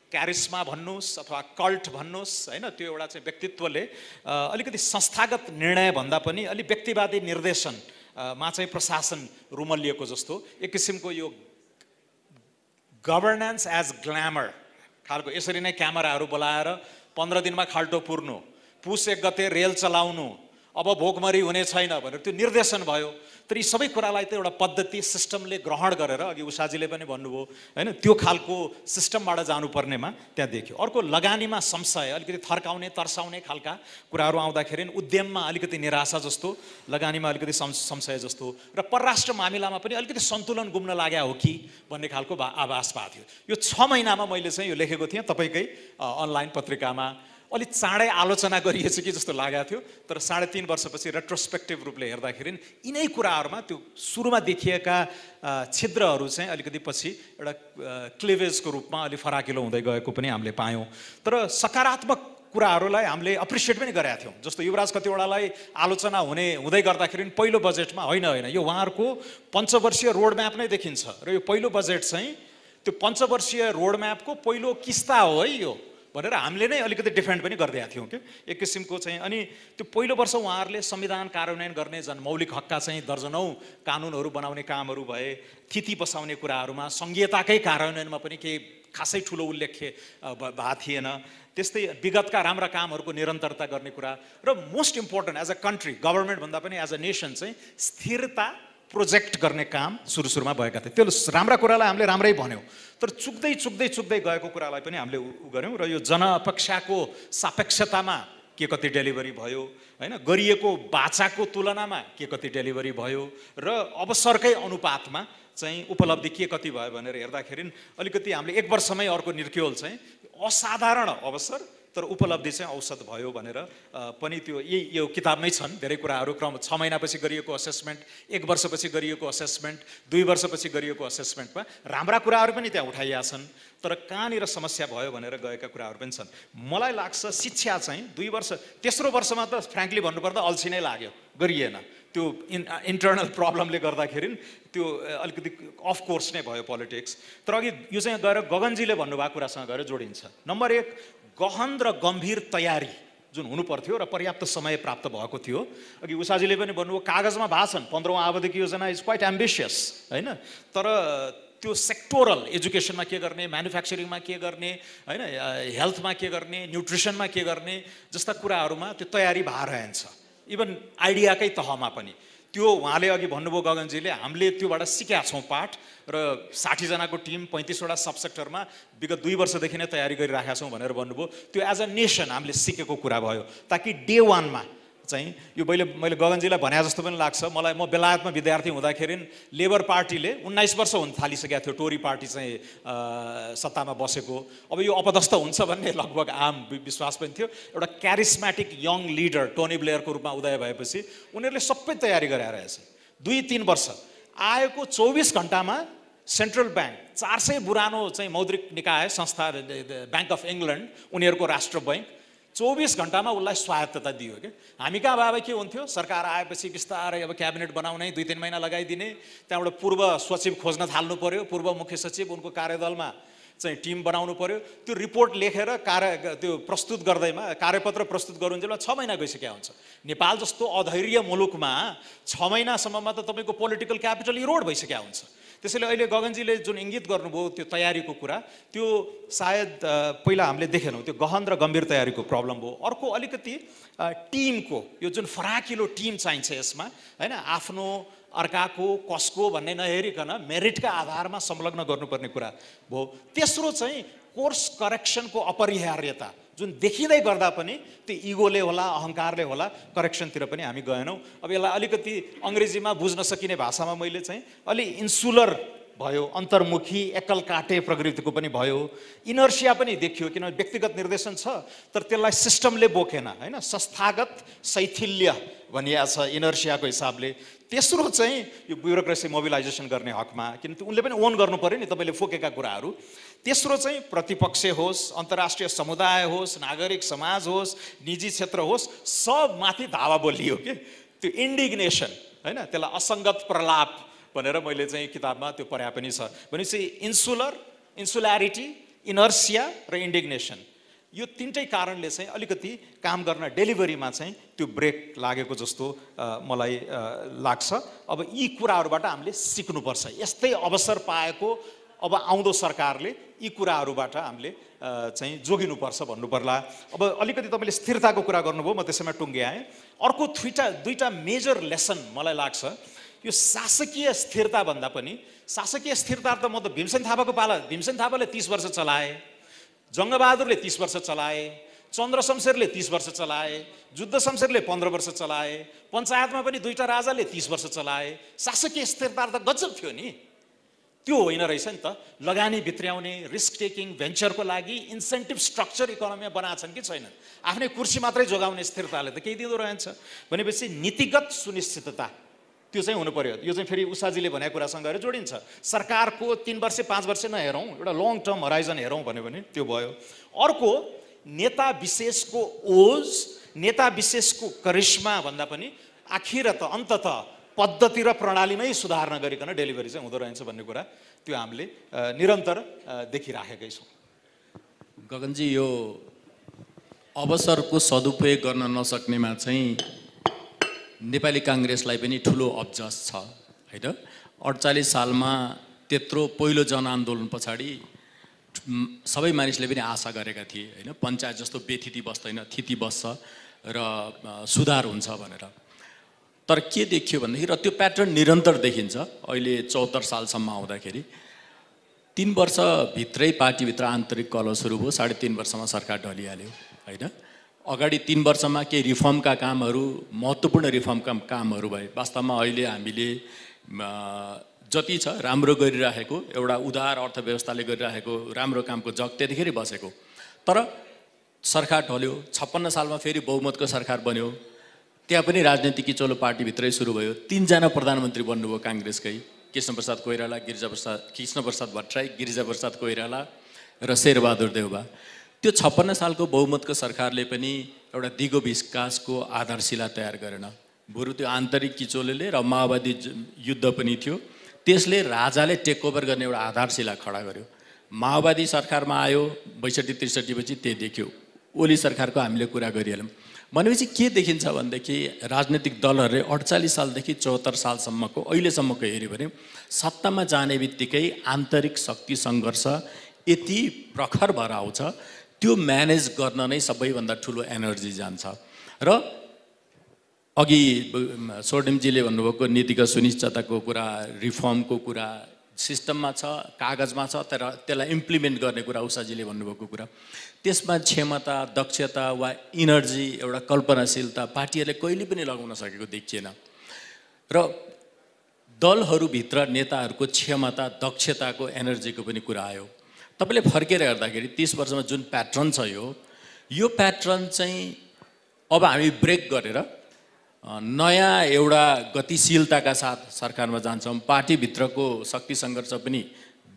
क्यारिस्मा भन्नुहोस् अथवा कल्ट भन्नुहोस् होइन, त्यो एउटा चाहिँ व्यक्तित्वले अलिकति संस्थागत निर्णय भन्दा पनि अलि व्यक्तिवादी निर्देशन मा चाहिँ प्रशासन रुमलिएको जस्तो, एक किसिमको यो गभर्नेन्स एज ग्ल्यामर खालको, यसरी नै क्यामेराहरू बोलाएर 15 दिनमा खाल्टो पुर्नु, पुस 1 गते रेल चलाउनु, अब भोकमरी हुने छैन भनेर त्यो निर्देशन भयो। तर यी सबै कुरालाई त एउटा पद्धति सिस्टमले ग्रहण गरेर, अघि उषाजीले पनि भन्नुभयो होइन, त्यो खालको सिस्टमबाट जानुपर्नेमा त्यहाँ देखियो। अर्को लगानीमा संशय, अलिकति थर्काउने तर्साउने खालका कुराहरू आउँदाखेरि उद्यममा अलिकति निराशा जस्तो, लगानीमा अलिकति संशय जस्तो, र परराष्ट्र मामिलामा पनि अलिकति सन्तुलन गुम्न लाग्या हो कि भन्ने खालको आभास पाएको थियो। यो 6 महिनामा मैले चाहिँ यो लेखेको थिएँ तपाईँकै अनलाइन पत्रिकामा। अलिक चाँडै आलोचना गरिएछ कि जस्तो लागेको थियो, तर 3.5 वर्षपछि रेट्रोस्पेक्टिभ रूपले हेर्दाखेरि यिनै कुराहरूमा त्यो सुरुमा देखिएका छिद्रहरू चाहिँ अलिकति पछि एउटा क्लिभेजको रूपमा अलि फराकिलो हुँदै गएको पनि हामीले पायौँ। तर सकारात्मक कुराहरूलाई हामीले एप्रिसिएट पनि गरेका थियौँ। जस्तो युवराज खतिवडालाई आलोचना हुँदै गर्दाखेरि पहिलो बजेटमा होइन यो उहाँहरूको पञ्चवर्षीय रोडम्याप नै देखिन्छ र यो पहिलो बजेट चाहिँ त्यो पञ्चवर्षीय रोडम्यापको पहिलो किस्ता हो है यो भनेर हामीले नै अलिकति डिफेन्ड पनि गरिदिएका थियौँ कि एक किसिमको चाहिँ। अनि त्यो पहिलो वर्ष उहाँहरूले संविधान कार्यान्वयन गर्ने मौलिक हकका चाहिँ दर्जनौँ कानुनहरू बनाउने कामहरू भए, थिति बसाउने कुराहरूमा सङ्घीयताकै कार्यान्वयनमा पनि केही खासै ठुलो उल्लेख भएको थिएन। त्यस्तै विगतका राम्रा कामहरूको निरन्तरता गर्ने कुरा र most important as a country, government भन्दा पनि एज अ नेसन चाहिँ स्थिरता प्रोजेक्ट गर्ने काम सुरुमा भएका थिए। त्यो राम्रा कुरालाई हामीले राम्रै भन्यौँ, तर चुक्दै गएको कुरालाई पनि हामीले गऱ्यौँ। र यो जनअपेक्षाको सापेक्षतामा के कति डेलिभरी भयो होइन, गरिएको बाचाको तुलनामा के कति डेलिभरी भयो र अवसरकै अनुपातमा चाहिँ उपलब्धि के कति भयो भनेर हेर्दाखेरि अलिकति हामीले 1 वर्षमै अर्को निर्क्योल चाहिँ असाधारण अवसर तर उपलब्धि चाहिँ औसत भयो भनेर पनि त्यो यो किताबमै छन् धेरै कुराहरू। क्रम 6 महिनापछि गरिएको असेसमेन्ट, 1 वर्षपछि गरिएको असेसमेन्ट, 2 वर्षपछि गरिएको असेसमेन्टमा राम्रा कुराहरू पनि त्यहाँ उठाइएका छन्, तर कहाँनिर समस्या भयो भनेर गएका कुराहरू पनि छन्। मलाई लाग्छ शिक्षा चाहिँ 2 वर्ष, तेस्रो वर्षमा त फ्र्याङ्कली भन्नुपर्दा अल्छी नै लाग्यो, गरिएन। त्यो इन्टरनल प्रब्लमले गर्दाखेरि त्यो अलिकति अफ कोर्स नै भयो पोलिटिक्स। तर अघि यो चाहिँ गएर गगनजीले भन्नुभएको कुरासँग गएर जोडिन्छ। नम्बर 1, गहन र गम्भीर तयारी जुन हुनु पर्थ्यो र पर्याप्त समय प्राप्त भएको थियो। अघि उषाजीले पनि भन्नुभयो कागजमा भएको छन् 15औं आवधिक योजना इज क्वाइट एम्बिसियस हैन, तर त्यो सेक्टोरल एजुकेसनमा के गर्ने, म्यानुफ्याक्चरिङमा के गर्ने हैन, हेल्थमा के गर्ने, न्युट्रिसनमा के गर्ने जस्ता कुराहरूमा त्यो तयारी भएर रहन्छ। इभन आइडियाकै तहमा पनि त्यो उहाँले अघि भन्नुभयो गगनजीले, हामीले त्योबाट सिकेका छौँ पाठ र 60 जनाको टिम 35 वटा सब सेक्टरमा विगत 2 वर्षदेखि नै तयारी गरिराखेका छौँ भनेर भन्नुभयो। त्यो एज अ नेसन हामीले सिकेको कुरा भयो, ताकि डे 1 मा चाहिँ यो मैले गगनजीलाई भने जस्तो पनि लाग्छ मलाई। म बेलायतमा विद्यार्थी हुँदाखेरि लेबर पार्टीले 19 वर्ष हुन थालिसकेको थियो, टोरी पार्टी चाहिँ सत्तामा बसेको। अब यो अपदस्थ हुन्छ भन्ने लगभग आम विश्वास पनि थियो। एउटा क्यारिस्मेटिक यङ लिडर टोनी ब्लेयरको रूपमा उदय भएपछि उनीहरूले सबै तयारी गरेर रहेछ। 2-3 वर्ष आएको 24 घण्टामा सेन्ट्रल ब्याङ्क 400 पुरानो चाहिँ मौद्रिक निकाय संस्था ब्याङ्क अफ इङ्ल्यान्ड उनीहरूको राष्ट्र बैङ्क 24 घण्टामा उसलाई स्वायत्तता दियो कि। हामी कहाँ भए के हुन्थ्यो, सरकार आएपछि बिस्तारै अब क्याबिनेट बनाउने 2-3 महिना लगाइदिने, त्यहाँबाट पूर्व सचिव खोज्न थाल्नु पर्यो, पूर्व मुख्य सचिव उनको कार्यदलमा चाहिँ टिम बनाउनु पर्यो, त्यो रिपोर्ट लेखेर त्यो प्रस्तुत गर्दैमा कार्यपत्र प्रस्तुत गरुन्जेलमा 6 महिना गइसक्या हुन्छ। नेपाल जस्तो अधैर्य मुलुकमा 6 महिनासम्ममा त तपाईँको पोलिटिकल क्यापिटल इरोड भइसक्या हुन्छ। त्यसैले अहिले गगनजीले जुन इङ्गित गर्नुभयो त्यो तयारीको कुरा, त्यो सायद पहिला हामीले देखेनौँ, त्यो गहन र गम्भीर तयारीको प्रब्लम भयो। अर्को अलिकति टिमको यो जुन फराकिलो टिम चाहिन्छ यसमा हैन, आफ्नो अर्काको कसको भन्ने नहेरिकन मेरिटका आधारमा संलग्न गर्नुपर्ने कुरा भयो। तेस्रो चाहिँ कोर्स करेक्सनको अपरिहार्यता जुन देखिँदै गर्दा पनि त्यो इगोले होला, अहङ्कारले होला, करेक्सनतिर पनि हामी गएनौँ। अब यसलाई अलिकति अङ्ग्रेजीमा बुझ्न सकिने भाषामा मैले चाहिँ अलि इन्सुलर भयो, अन्तर्मुखी एकल काटे प्रवृत्तिको पनि भयो, इनर्सिया पनि देखियो, किनभने व्यक्तिगत निर्देशन छ तर त्यसलाई सिस्टमले बोकेन हैन, संस्थागत शैथिल्य भनिएको छ इनर्सियाको हिसाबले। तेस्रो चाहिँ यो ब्युरोक्रेसी मोबिलाइजेसन गर्ने हकमा, किन उनले पनि ओन गर्नु पर्यो नि तपाईँले फोकेका कुराहरू। तेस्रो चाहिँ प्रतिपक्ष होस्, अन्तर्राष्ट्रिय समुदाय होस्, नागरिक समाज होस्, निजी क्षेत्र होस्, सब माथि धावा बोलियो कि त्यो इन्डिग्नेसन हैन, त्यसलाई असङ्गत प्रलाप भनेर मैले चाहिँ किताबमा त्यो पढाए पनि छ। भनेपछि इन्सुल्यारिटी, इनर्सिया र इन्डिग्नेसन, यो तीनटै कारणले चाहिँ अलिकति काम गर्न डेलिभरीमा चाहिँ त्यो ब्रेक लागेको जस्तो मलाई लाग्छ। अब यी कुराहरूबाट हामीले सिक्नुपर्छ। यस्तै अवसर पाएको अब आउँदो सरकारले यी कुराहरूबाट हामीले चाहिँ जोगिनुपर्छ भन्नु पर्ला। अब अलिकति तपाईँले स्थिरताको कुरा गर्नुभयो, म त्यसैमा टुङ्ग्याएँ। अर्को दुईटा मेजर लेसन मलाई लाग्छ, यो शासकीय स्थिरता भन्दा पनि शासकीय स्थिरता त म त भीमसेन थापाले 30 वर्ष चलाए, जङ्गबहादुरले 30 वर्ष चलाए, चन्द्र शमशेरले 30 वर्ष चलाए, जुद्ध शमशेरले 15 वर्ष चलाए, पञ्चायतमा पनि 2टा राजाले 30 वर्ष चलाए। शासकीय स्थिरता त गजब थियो नि, त्यो होइन रहेछ नि त। लगानी भित्र्याउने, रिस्क टेकिङ, भेन्चरको लागि इन्सेन्टिभ स्ट्रक्चर इकोनोमीमा बनाएछन् कि छैनन्, आफ्नै कुर्सी मात्रै जोगाउने स्थिरताले त केही दिँदो रहन्छ। भनेपछि नीतिगत सुनिश्चितता त्यो चाहिँ हुनु पर्यो। यो चाहिँ फेरि उषाजीले भनेको कुरासँग गएर जोडिन्छ। सरकारको 3 वर्ष 5 वर्ष नहेरौँ, एउटा लङ टर्म हराइजन हेरौँ भन्यो भने त्यो भयो। अर्को नेता विशेषको ओज, नेता विशेषको करिश्मा भन्दा पनि आखिरत अन्ततः पद्धति र प्रणालीमै सुधार नगरिकन डेलिभरी चाहिँ हुँदो रहेछ भन्ने कुरा त्यो हामीले निरन्तर देखिराखेकै छौँ। गगनजी, यो अवसरको सदुपयोग गर्न नसक्नेमा चाहिँ नेपाली काङ्ग्रेसलाई पनि ठुलो अब्जस छ होइन। 48 सालमा त्यत्रो पहिलो जनआन्दोलन पछाडि सबै मानिसले पनि आशा गरेका थिए होइन, पञ्चायत जस्तो बेथिति बस्दैन, थिति बस्छ र सुधार हुन्छ भनेर। तर के देखियो भनेदेखि, र त्यो प्याटर्न निरन्तर देखिन्छ अहिले 74 सालसम्म आउँदाखेरि। 3 वर्षभित्रै पार्टीभित्र आन्तरिक कलह सुरु भयो, 3.5 वर्षमा सरकार ढलिहाल्यो होइन। अगाडि 3 वर्षमा केही रिफर्मका कामहरू, महत्त्वपूर्ण रिफर्मका कामहरू भए। वास्तवमा अहिले हामीले जति छ राम्रो गरिराखेको, एउटा उदार अर्थव्यवस्थाले गरिराखेको राम्रो कामको जग त्यतिखेर बसेको। तर सरकार ढल्यो, 56 सालमा फेरि बहुमतको सरकार बन्यो, त्यहाँ पनि राजनीतिक किचोलो पार्टीभित्रै सुरु भयो। 3 जना प्रधानमन्त्री बन्नुभयो काङ्ग्रेसकै, कृष्णप्रसाद कोइराला, कृष्णप्रसाद भट्टराई, गिरिजाप्रसाद कोइराला र शेरबहादुर देउबा। त्यो 56 सालको बहुमतको सरकारले पनि एउटा दिगो विकासको आधारशिला तयार गरेन। बरु त्यो आन्तरिक किचोलेले र माओवादी युद्ध पनि थियो, त्यसले राजाले टेक ओभर गर्ने एउटा आधारशिला खडा गर्यो। माओवादी सरकारमा आयो 62-63 पछि, त्यही देखियो। ओली सरकारको हामीले कुरा गरिहाल्यौँ। भनेपछि के देखिन्छ भनेदेखि राजनीतिक दलहरूले 48 सालदेखि 74 सालसम्मको अहिलेसम्मको हेऱ्यो भने सत्तामा जाने बित्तिकै आन्तरिक शक्ति सङ्घर्ष यति प्रखर भएर आउँछ, त्यो म्यानेज गर्न नै सबैभन्दा ठुलो एनर्जी जान्छ। र अघि स्वर्णिमजीले भन्नुभएको नीतिगत सुनिश्चितताको कुरा, रिफर्मको कुरा सिस्टममा छ, कागजमा छ, तर त्यसलाई इम्प्लिमेन्ट गर्ने कुरा उषाजीले भन्नुभएको कुरा, त्यसमा क्षमता, दक्षता वा इनर्जी, एउटा कल्पनाशीलता पार्टीहरूले कहिले पनि लगाउन सकेको देखिएन। र दलहरूभित्र नेताहरूको क्षमता, दक्षताको, एनर्जीको पनि कुरा आयो। तपाईँले फर्केर हेर्दाखेरि 30 वर्षमा जुन प्याटर्न छ, यो प्याटर्न चाहिँ अब हामी ब्रेक गरेर नयाँ एउटा गतिशीलताका साथ सरकारमा जान्छौँ, पार्टीभित्रको शक्ति सङ्घर्ष पनि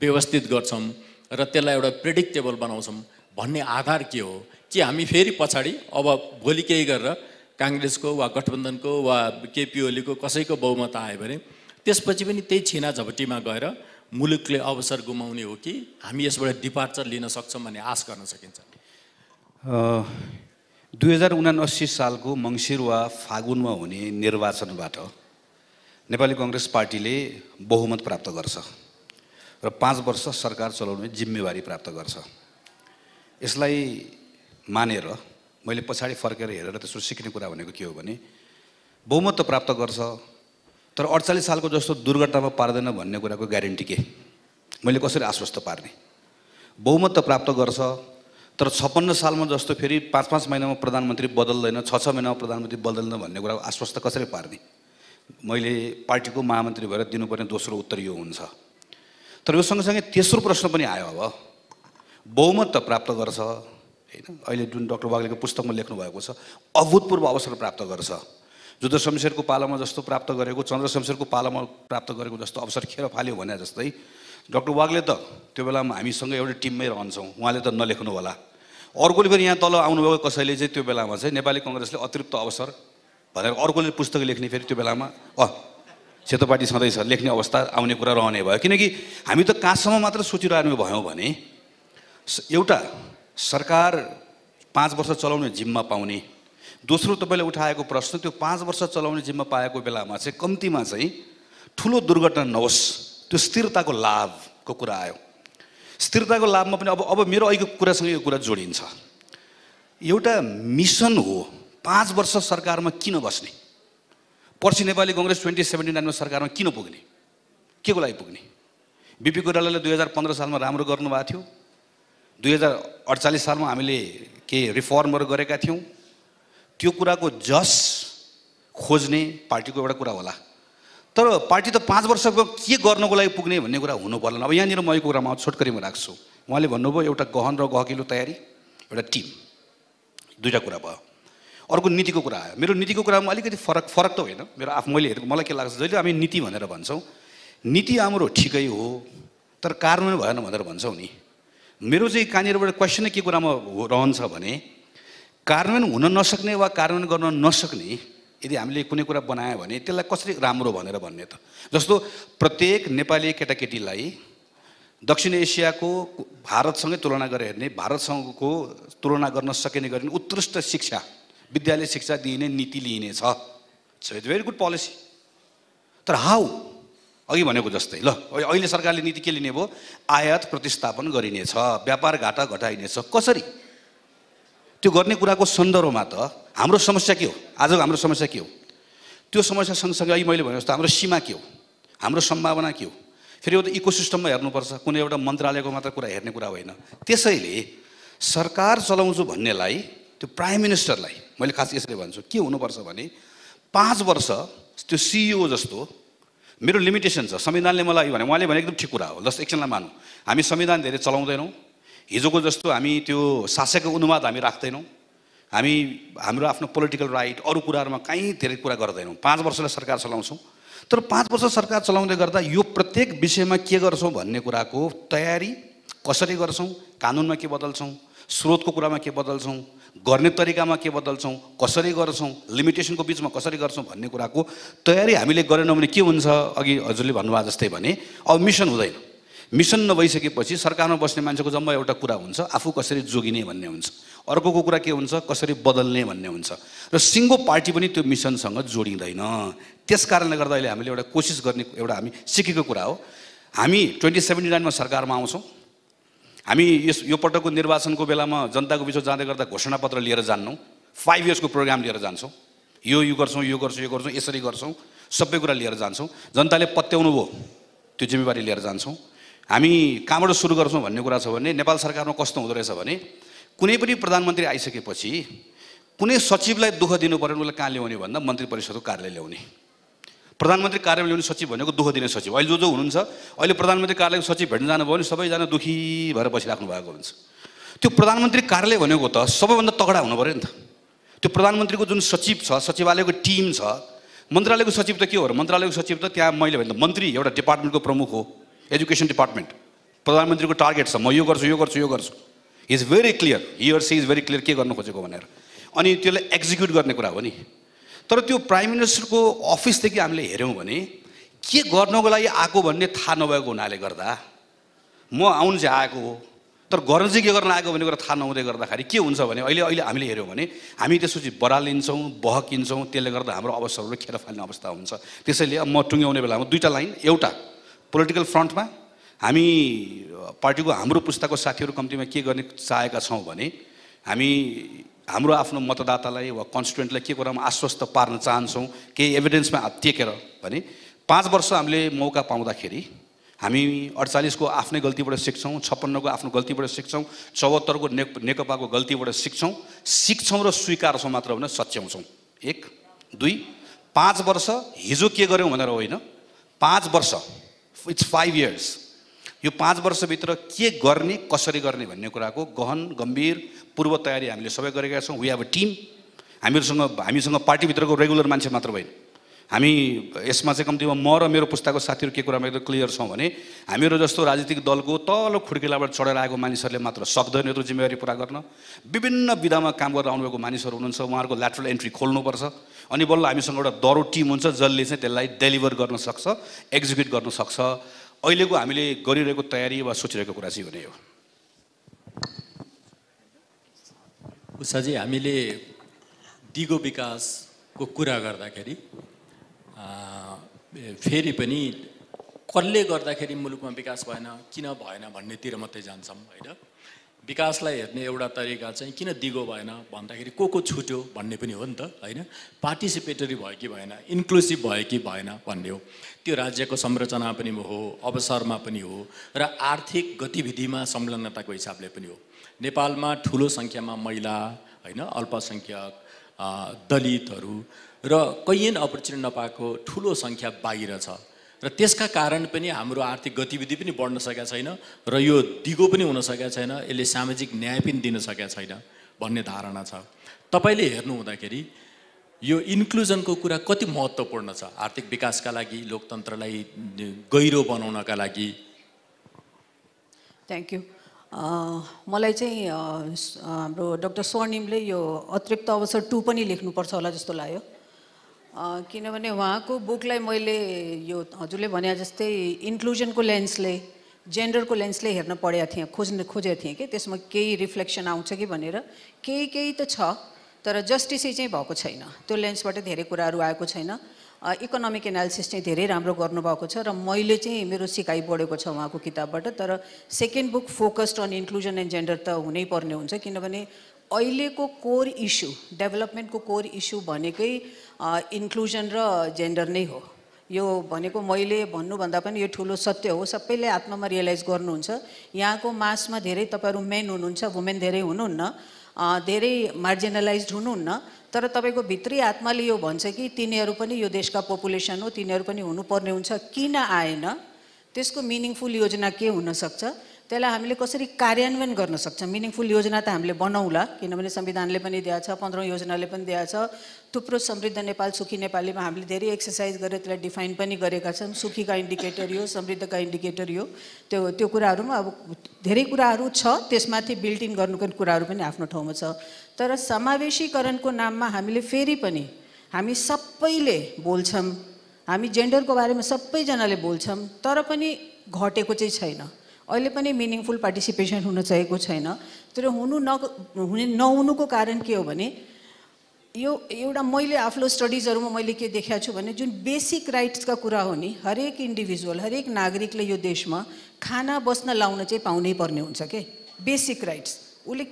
व्यवस्थित गर्छौँ र त्यसलाई एउटा प्रेडिक्टेबल बनाउँछौँ भन्ने आधार के हो? कि हामी फेरि पछाडि अब भोलि केही गरेर काङ्ग्रेसको वा गठबन्धनको वा केपी ओलीको कसैको बहुमत आयो भने त्यसपछि पनि त्यही छिना झपटीमा गएर मुलुकले अवसर गुमाउने हो कि हामी यसबाट डिपार्चर लिन सक्छौँ भन्ने आश गर्न सकिन्छ? 2079 सालको मङ्सिर वा फागुनमा हुने निर्वाचनबाट नेपाली कङ्ग्रेस पार्टीले बहुमत प्राप्त गर्छ र 5 वर्ष सरकार चलाउने जिम्मेवारी प्राप्त गर्छ। यसलाई मानेर मैले पछाडि फर्केर हेरेर त्यसो सिक्ने कुरा भनेको के हो भने, बहुमत त प्राप्त गर्छ तर 48 सालको जस्तो दुर्घटनामा पार्दैन भन्ने कुराको ग्यारेन्टी के? मैले कसरी आश्वस्त पार्ने? बहुमत त प्राप्त गर्छ तर 56 सालमा जस्तो फेरि 5-5 महिनामा प्रधानमन्त्री बदल्दैन, 6-6 महिनामा प्रधानमन्त्री बदल्दैन भन्ने कुरा आश्वस्त कसरी पार्ने? मैले पार्टीको महामन्त्री भएर दिनुपर्ने दोस्रो उत्तर यो हुन्छ। तर यो सँगसँगै तेस्रो प्रश्न पनि आयो। अब बहुमत त प्राप्त गर्छ होइन, अहिले जुन डाक्टर वाग्लेको पुस्तकमा लेख्नु भएको छ, अभूतपूर्व अवसर प्राप्त गर्छ। जुद्ध शमशेरको पालामा जस्तो प्राप्त गरेको, चन्द्र शमशेरको पालामा प्राप्त गरेको जस्तो अवसर खेर फाल्यो भने जस्तै डाक्टर वाग्ले त त्यो बेलामा हामीसँग एउटै टिममै रहन्छौँ, उहाँले त नलेख्नु होला। अर्कोले पनि यहाँ तल आउनुभएको कसैले चाहिँ त्यो बेलामा चाहिँ नेपाली कङ्ग्रेसले अतिरिक्त अवसर भनेर अर्कोले पुस्तक लेख्ने, फेरि त्यो बेलामा सेतो पार्टी छँदैछ लेख्ने अवस्था आउने कुरा रहने भयो। किनकि हामी त कहाँसम्म मात्र सोचिरहनु भयौँ भने एउटा सरकार 5 वर्ष चलाउने जिम्मा पाउने, दोस्रो तपाईँले उठाएको प्रश्न, त्यो 5 वर्ष चलाउने जिम्मा पाएको बेलामा चाहिँ कम्तीमा चाहिँ ठुलो दुर्घटना नहोस्, त्यो स्थिरताको लाभको कुरा आयो। स्थिरताको लाभमा पनि अब मेरो अहिलेको कुरासँग यो कुरा जोडिन्छ। एउटा मिसन हो 5 वर्ष सरकारमा किन बस्ने, पर्सि नेपाली कङ्ग्रेस 2079मा सरकारमा किन पुग्ने, के को लागि पुग्ने? बिपी कोइरालाले 2015 सालमा राम्रो गर्नुभएको थियो, 2048 सालमा हामीले केही रिफर्महरू गरेका थियौँ, त्यो कुराको जस खोज्ने पार्टीको एउटा कुरा होला। तर पार्टी त 5 वर्षको के गर्नको लागि पुग्ने भन्ने कुरा हुनु पर्दैन। अब यहाँनिर म यो कुरामा छोटकरीमा राख्छु। उहाँले भन्नुभयो एउटा गहन र गहकिलो तयारी, एउटा टिम, दुईवटा कुरा भयो। अर्को नीतिको कुरा आयो। मेरो नीतिको कुरामा अलिकति फरक त होइन, मेरो मैले हेरेको मलाई के लाग्छ, जहिले हामी नीति भनेर भन्छौँ, नीति हाम्रो ठिकै हो तर कार्यान्वयन भएन भनेर भन्छौँ नि। मेरो चाहिँ कहाँनिरबाट क्वेसन के कुरामा रहन्छ भने, कार्यान्वयन हुन नसक्ने वा कार्यान्वयन गर्न नसक्ने यदि हामीले कुनै कुरा बनायो भने त्यसलाई कसरी राम्रो भनेर भन्ने त। जस्तो प्रत्येक नेपाली केटाकेटीलाई दक्षिण एसियाको भारतसँगै तुलना गरेर हेर्ने, भारतसँगको तुलना गर्न सकिने गर्ने उत्कृष्ट शिक्षा, विद्यालय शिक्षा दिइने नीति लिइनेछ। It's very good policy. तर हाउ? अघि भनेको जस्तै ल अहिले सरकारले नीति के लिने भयो? आयात प्रतिस्थापन गरिनेछ, व्यापार घाटा घटाइनेछ। कसरी? त्यो गर्ने कुराको सन्दर्भमा त हाम्रो समस्या के हो? आजको हाम्रो समस्या के हो? त्यो समस्या सँगसँगै अहिले मैले भने जस्तो हाम्रो सीमा के हो, हाम्रो सम्भावना के हो, फेरि एउटा इकोसिस्टममा हेर्नुपर्छ। कुनै एउटा मन्त्रालयको मात्र कुरा हेर्ने कुरा होइन। त्यसैले सरकार चलाउँछु भन्नेलाई, त्यो प्राइम मिनिस्टरलाई मैले खास यसरी भन्छु के हुनुपर्छ भने 5 वर्ष त्यो सिइओ जस्तो मेरो लिमिटेसन छ। संविधानले मलाई भने, उहाँले भने एकदम ठिक कुरा हो। जस्तो एकछिनलाई मानौँ हामी संविधान धेरै चलाउँदैनौँ, हिजोको जस्तो हामी त्यो शासकको अनुवाद हामी राख्दैनौँ, हामी हाम्रो आफ्नो पोलिटिकल राइट अरू कुराहरूमा कहीँ धेरै कुरा गर्दैनौँ। 5 वर्षलाई सरकार चलाउँछौँ, तर 5 वर्ष सरकार चलाउँदै गर्दा यो प्रत्येक विषयमा के गर्छौँ भन्ने कुराको तयारी कसरी गर्छौँ, कानुनमा के बदल्छौँ, स्रोतको कुरामा के बदल्छौँ, गर्ने तरिकामा के बदल्छौँ, कसरी गर्छौँ, लिमिटेसनको बिचमा कसरी गर्छौँ भन्ने कुराको तयारी हामीले गरेनौँ भने के हुन्छ, अघि हजुरले भन्नुभयो जस्तै भने अब मिसन हुँदैन। मिसन नभइसकेपछि सरकारमा बस्ने मान्छेको जम्मा एउटा कुरा हुन्छ, आफू कसरी जोगिने भन्ने हुन्छ, अर्कोको कुरा के हुन्छ, कसरी बदल्ने भन्ने हुन्छ, र सिङ्गो पार्टी पनि त्यो मिसनसँग जोडिँदैन। त्यस कारणले गर्दा अहिले हामीले एउटा कोसिस गर्ने एउटा हामी सिकेको कुरा हो। हामी 2079 मा सरकारमा आउँछौँ। हामी यो पटकको निर्वाचनको बेलामा जनताको बिचमा जाँदै गर्दा घोषणापत्र लिएर जान्नौँ, 5 इयर्सको प्रोग्राम लिएर जान्छौँ, यो गर्छौँ, यो गर्छौँ, यो गर्छौँ, यसरी गर्छौँ, सबै कुरा लिएर जान्छौँ। जनताले पत्याउनु भयो त्यो जिम्मेवारी लिएर जान्छौँ। हामी कहाँबाट सुरु गर्छौँ भन्ने कुरा छ भने नेपाल सरकारमा कस्तो हुँदो रहेछ भने कुनै पनि प्रधानमन्त्री आइसकेपछि कुनै सचिवलाई दुःख दिनु पर्यो उसलाई कहाँ ल्याउने भन्दा मन्त्री परिषदको कार्यालय ल्याउने। प्रधानमन्त्री कार्यालय ल्याउने सचिव भनेको दुःख दिने सचिव। अहिले जो हुनुहुन्छ, अहिले प्रधानमन्त्री कार्यालयको सचिव भेट्न जानुभयो भने सबैजना दुःखी भएर बसिराख्नु भएको हुन्छ। त्यो प्रधानमन्त्री कार्यालय भनेको त सबैभन्दा तगडा हुनु पऱ्यो नि त। त्यो प्रधानमन्त्रीको जुन सचिव छ, सचिवालयको टिम छ, मन्त्रालयको सचिव त के हो र, मन्त्रालयको सचिव त त्यहाँ मैले भने मन्त्री एउटा डिपार्टमेन्टको प्रमुख हो, एजुकेसन डिपार्टमेन्ट। प्रधानमन्त्रीको टार्गेट छ, म यो गर्छु, यो गर्छु, यो गर्छु। Is very clear, he or she is very clear के गर्नु खोजेको भनेर, अनि त्यसलाई एक्जिक्युट गर्ने कुरा हो नि। तर त्यो प्राइम मिनिस्टरको अफिसदेखि हामीले हेऱ्यौँ भने के गर्नको लागि आएको भन्ने थाहा नभएको हुनाले गर्दा म आउनु चाहिँ आएको हो, तर गर्न चाहिँ के गर्न आएको भन्ने कुरा थाहा नहुँदै गर्दाखेरि के हुन्छ भने अहिले हामीले हेऱ्यौँ भने हामी त्यसपछि बरालिन्छौँ, बहकिन्छौँ, त्यसले गर्दा हाम्रो अवसरहरू खेर फाल्ने अवस्था हुन्छ। त्यसैले म टुङ्ग्याउने बेलामा 2टा लाइन, एउटा पोलिटिकल फ्रन्टमा हामी पार्टीको हाम्रो पुस्ताको साथीहरू कम्तीमा के गर्ने चाहेका छौँ भने हामी हाम्रो आफ्नो मतदातालाई वा कन्स्टिट्युएन्टलाई के कुरामा आश्वस्त पार्न चाहन्छौँ, केही एभिडेन्समा टेकेर भने 5 वर्ष हामीले मौका पाउँदाखेरि हामी 48 को आफ्नै गल्तीबाट सिक्छौँ, 56 को आफ्नो गल्तीबाट सिक्छौँ, 74 को नेकपाको गल्तीबाट सिक्छौँ र स्वीकार्छौँ मात्र होइन, सच्याउँछौँ। 1, 2, 5 वर्ष हिजो के गर्यौँ भनेर होइन, 5 वर्ष, इट्स 5 इयर्स। यो 5 वर्षभित्र के गर्ने, कसरी गर्ने भन्ने कुराको गहन गम्भीर पूर्व तयारी हामीले सबै गरेका छौँ। We have a team. हामीसँग पार्टीभित्रको रेगुलर मान्छे मात्र होइन, हामी यसमा चाहिँ कम्तीमा म र मेरो पुस्ताको साथीहरू के कुरामा एकदम क्लियर छौँ भने हामीहरू जस्तो राजनीतिक दलको तल खुड्किलाबाट चढेर आएको मानिसहरूले मात्र सक्दैन यत्रो जिम्मेवारी पुरा गर्न। विभिन्न विधामा काम गरेर आउनुभएको मानिसहरू हुनुहुन्छ, उहाँहरूको ल्याटरल एन्ट्री खोल्नुपर्छ, अनि बल्ल हामीसँग एउटा दरो टिम हुन्छ जसले चाहिँ त्यसलाई डेलिभर गर्न सक्छ, एक्जिक्युट गर्न सक्छ। अहिलेको हामीले गरिरहेको तयारी वा सोचिरहेको कुरा चाहिँ भने हो। उषाजी, हामीले दिगो विकासको कुरा गर्दाखेरि फेरि पनि कसले गर्दाखेरि मुलुकमा विकास भएन, किन भएन भन्नेतिर मात्रै जान्छौँ होइन। विकासलाई हेर्ने एउटा तरिका चाहिँ किन दिगो भएन भन्दाखेरि को छुट्यो भन्ने पनि हो नि त होइन। पार्टिसिपेटरी भयो कि भएन, इन्क्लुसिभ भयो कि भएन भन्ने हो। त्यो राज्यको संरचना पनि हो, अवसरमा पनि हो, र आर्थिक गतिविधिमा संलग्नताको हिसाबले पनि हो। नेपालमा ठुलो सङ्ख्यामा महिला होइन, अल्पसङ्ख्यक, दलितहरू र कैयन अपर्च्युनिटी नपाएको ठुलो सङ्ख्या बाहिर छ, र त्यसका कारण पनि हाम्रो आर्थिक गतिविधि पनि बढ्न सकेका छैन, र यो दिगो पनि हुन सकेका छैन, यसले सामाजिक न्याय पनि दिन सकेका छैन भन्ने धारणा छ। तपाईँले हेर्नु हुँदाखेरि यो इन्क्लुजनको कुरा कति महत्त्वपूर्ण छ आर्थिक विकासका लागि, लोकतन्त्रलाई गहिरो बनाउनका लागि? Thank you. मलाई चाहिँ हाम्रो डाक्टर स्वर्णिमले यो अतिरिक्त अवसर 2 पनि लेख्नुपर्छ होला जस्तो लाग्यो, किनभने उहाँको बुकलाई मैले यो हजुरले भने जस्तै इन्क्लुजनको लेन्सले, जेन्डरको लेन्सले हेर्न पढेको थिएँ, खोजेको थिएँ कि त्यसमा केही रिफ्लेक्सन आउँछ कि भनेर। केही त छ, तर जस्टिसै चाहिँ भएको छैन, त्यो लेन्सबाट धेरै कुराहरू आएको छैन। इकोनोमिक एनालिसिस चाहिँ धेरै राम्रो गर्नुभएको छ, र मैले चाहिँ मेरो सिकाइ बढेको छ उहाँको किताबबाट। तर second book focused on inclusion and gender त हुनै पर्ने हुन्छ, किनभने अहिलेको कोर इस्यु, डेभलपमेन्टको कोर इस्यु भनेकै इन्क्लुजन र जेन्डर नै हो। यो भनेको मैले भन्नुभन्दा पनि यो ठुलो सत्य हो, सबैले आत्मामा रियलाइज गर्नुहुन्छ। यहाँको मासमा धेरै तपाईँहरू मेन हुनुहुन्छ, वुमेन धेरै हुनुहुन्न, धेरै मार्जिनलाइज्ड हुनुहुन्न, तर तपाईँको भित्री आत्माले यो भन्छ कि तिनीहरू पनि यो देशका पपुलेसन हो, तिनीहरू पनि हुनुपर्ने हुन्छ। किन आएन, त्यसको मिनिङफुल योजना के हुनसक्छ, त्यसलाई हामीले कसरी कार्यान्वयन गर्न सक्छौँ। मिनिङफुल योजना त हामीले बनाउला, किनभने संविधानले पनि दिएको छ, 15औं योजनाले पनि दिएको छ। थुप्रो समृद्ध नेपाल सुखी नेपालीमा हामीले धेरै एक्सर्साइज गरेर त्यसलाई डिफाइन पनि गरेका छौँ। सुखीका इन्डिकेटर यो, समृद्धका इन्डिकेटर यो, त्यो कुराहरूमा अब धेरै कुराहरू छ, त्यसमाथि बिल्ट इन गर्नुको कुराहरू पनि आफ्नो ठाउँमा छ। तर समावेशीकरणको नाममा हामीले फेरि पनि हामी सबैले बोल्छौँ, हामी जेन्डरको बारेमा सबैजनाले बोल्छौँ, तर पनि घटेको चाहिँ छैन। अहिले पनि मिनिङफुल पार्टिसिपेसन हुन चाहेको छैन। तर नहुनुको कारण के हो भने यो एउटा मैले आफ्नो स्टडिजहरूमा मैले के देखाएको छु भने जुन बेसिक राइट्सका कुरा हो नि, हरेक इन्डिभिजुअल हरेक नागरिकले यो देशमा खाना बस्न लाउन चाहिँ पाउनै पर्ने हुन्छ के। बेसिक राइट्स उसले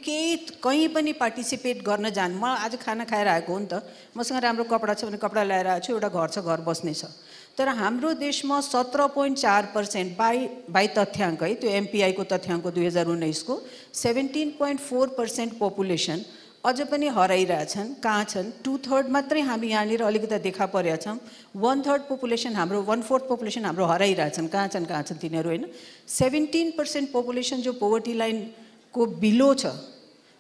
कहीँ पनि पार्टिसिपेट गर्न जानु, म आज खाना खाएर आएको हो नि त, मसँग राम्रो कपडा छ भने कपडा ल्याएर आएको छु, एउटा घर छ घर बस्ने छ। तर हाम्रो देशमा 17.4% बाई तथ्याङ्क है, त्यो एमपिआईको तथ्याङ्क 2019 को 17.4% पपुलेसन अझ पनि हराइरहेछन्। कहाँ छन्? 2/3 मात्रै हामी यहाँनिर अलिकति देखा परेका छौँ। 1/3 पपुलेसन हाम्रो 1/4 पपुलेसन हाम्रो हराइरहेछन्। कहाँ छन् तिनीहरू होइन। 17% पपुलेसन जो पोभर्टी लाइनको बिलो छ,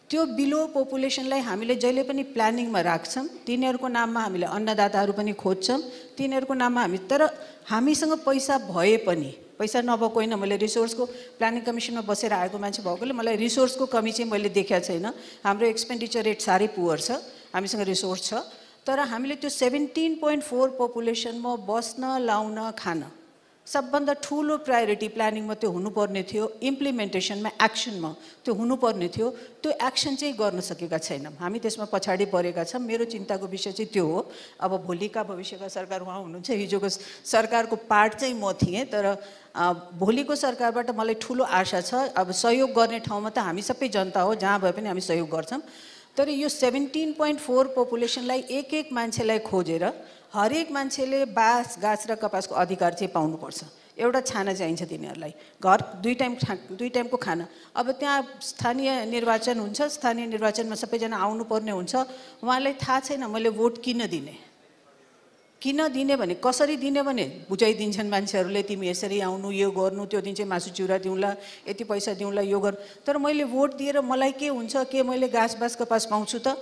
त्यो बिलो पपुलेसनलाई हामीले जहिले पनि प्लानिङमा राख्छौँ। तिनीहरूको नाममा हामीले अन्नदाताहरू पनि खोज्छौँ, तिनीहरूको नाममा हामी। तर हामीसँग पैसा भए पनि, पैसा नभएको होइन, मैले रिसोर्सको प्लानिङ कमिसनमा बसेर आएको मान्छे भएकोले मलाई रिसोर्सको कमी चाहिँ मैले देखाएको छैन। हाम्रो एक्सपेन्डिचर रेट साह्रै पुवर छ, हामीसँग रिसोर्स छ। तर हामीले त्यो 17.4 पपुलेसनमा बस्न लाउन खान सबभन्दा ठुलो प्रायोरिटी प्लानिङमा त्यो हुनुपर्ने थियो, इम्प्लिमेन्टेसनमा एक्सनमा त्यो हुनुपर्ने थियो। त्यो एक्सन चाहिँ गर्न सकेका छैनौँ, हामी त्यसमा पछाडि परेका छौँ। मेरो चिन्ताको विषय चाहिँ त्यो हो। अब भोलिका भविष्यका सरकार उहाँ हुनुहुन्छ, हिजोको सरकारको पार्ट चाहिँ म थिएँ, तर भोलिको सरकारबाट मलाई ठुलो आशा छ। अब सहयोग गर्ने ठाउँमा त हामी सबै जनता हो, जहाँ भए पनि हामी सहयोग गर्छौँ। तर यो 17.4 पपुलेसनलाई एक मान्छेलाई खोजेर हरेक मान्छेले बाँस गाछ र कपासको अधिकार चाहिँ पाउनुपर्छ। एउटा छाना चाहिन्छ तिनीहरूलाई, घर दुई टाइमको खाना। अब त्यहाँ स्थानीय निर्वाचन हुन्छ, स्थानीय निर्वाचनमा सबैजना आउनुपर्ने हुन्छ। उहाँलाई थाहा छैन मैले भोट किन दिने भने, कसरी दिने भने बुझाइदिन्छन् मान्छेहरूले, तिमी यसरी आउनु, यो गर्नु, त्यो दिन चाहिँ मासु चिउरा दिउँला, यति पैसा दिउँला, यो गर्नु। तर मैले भोट दिएर मलाई के हुन्छ, के मैले घाँस बाँस कपास पाउँछु त?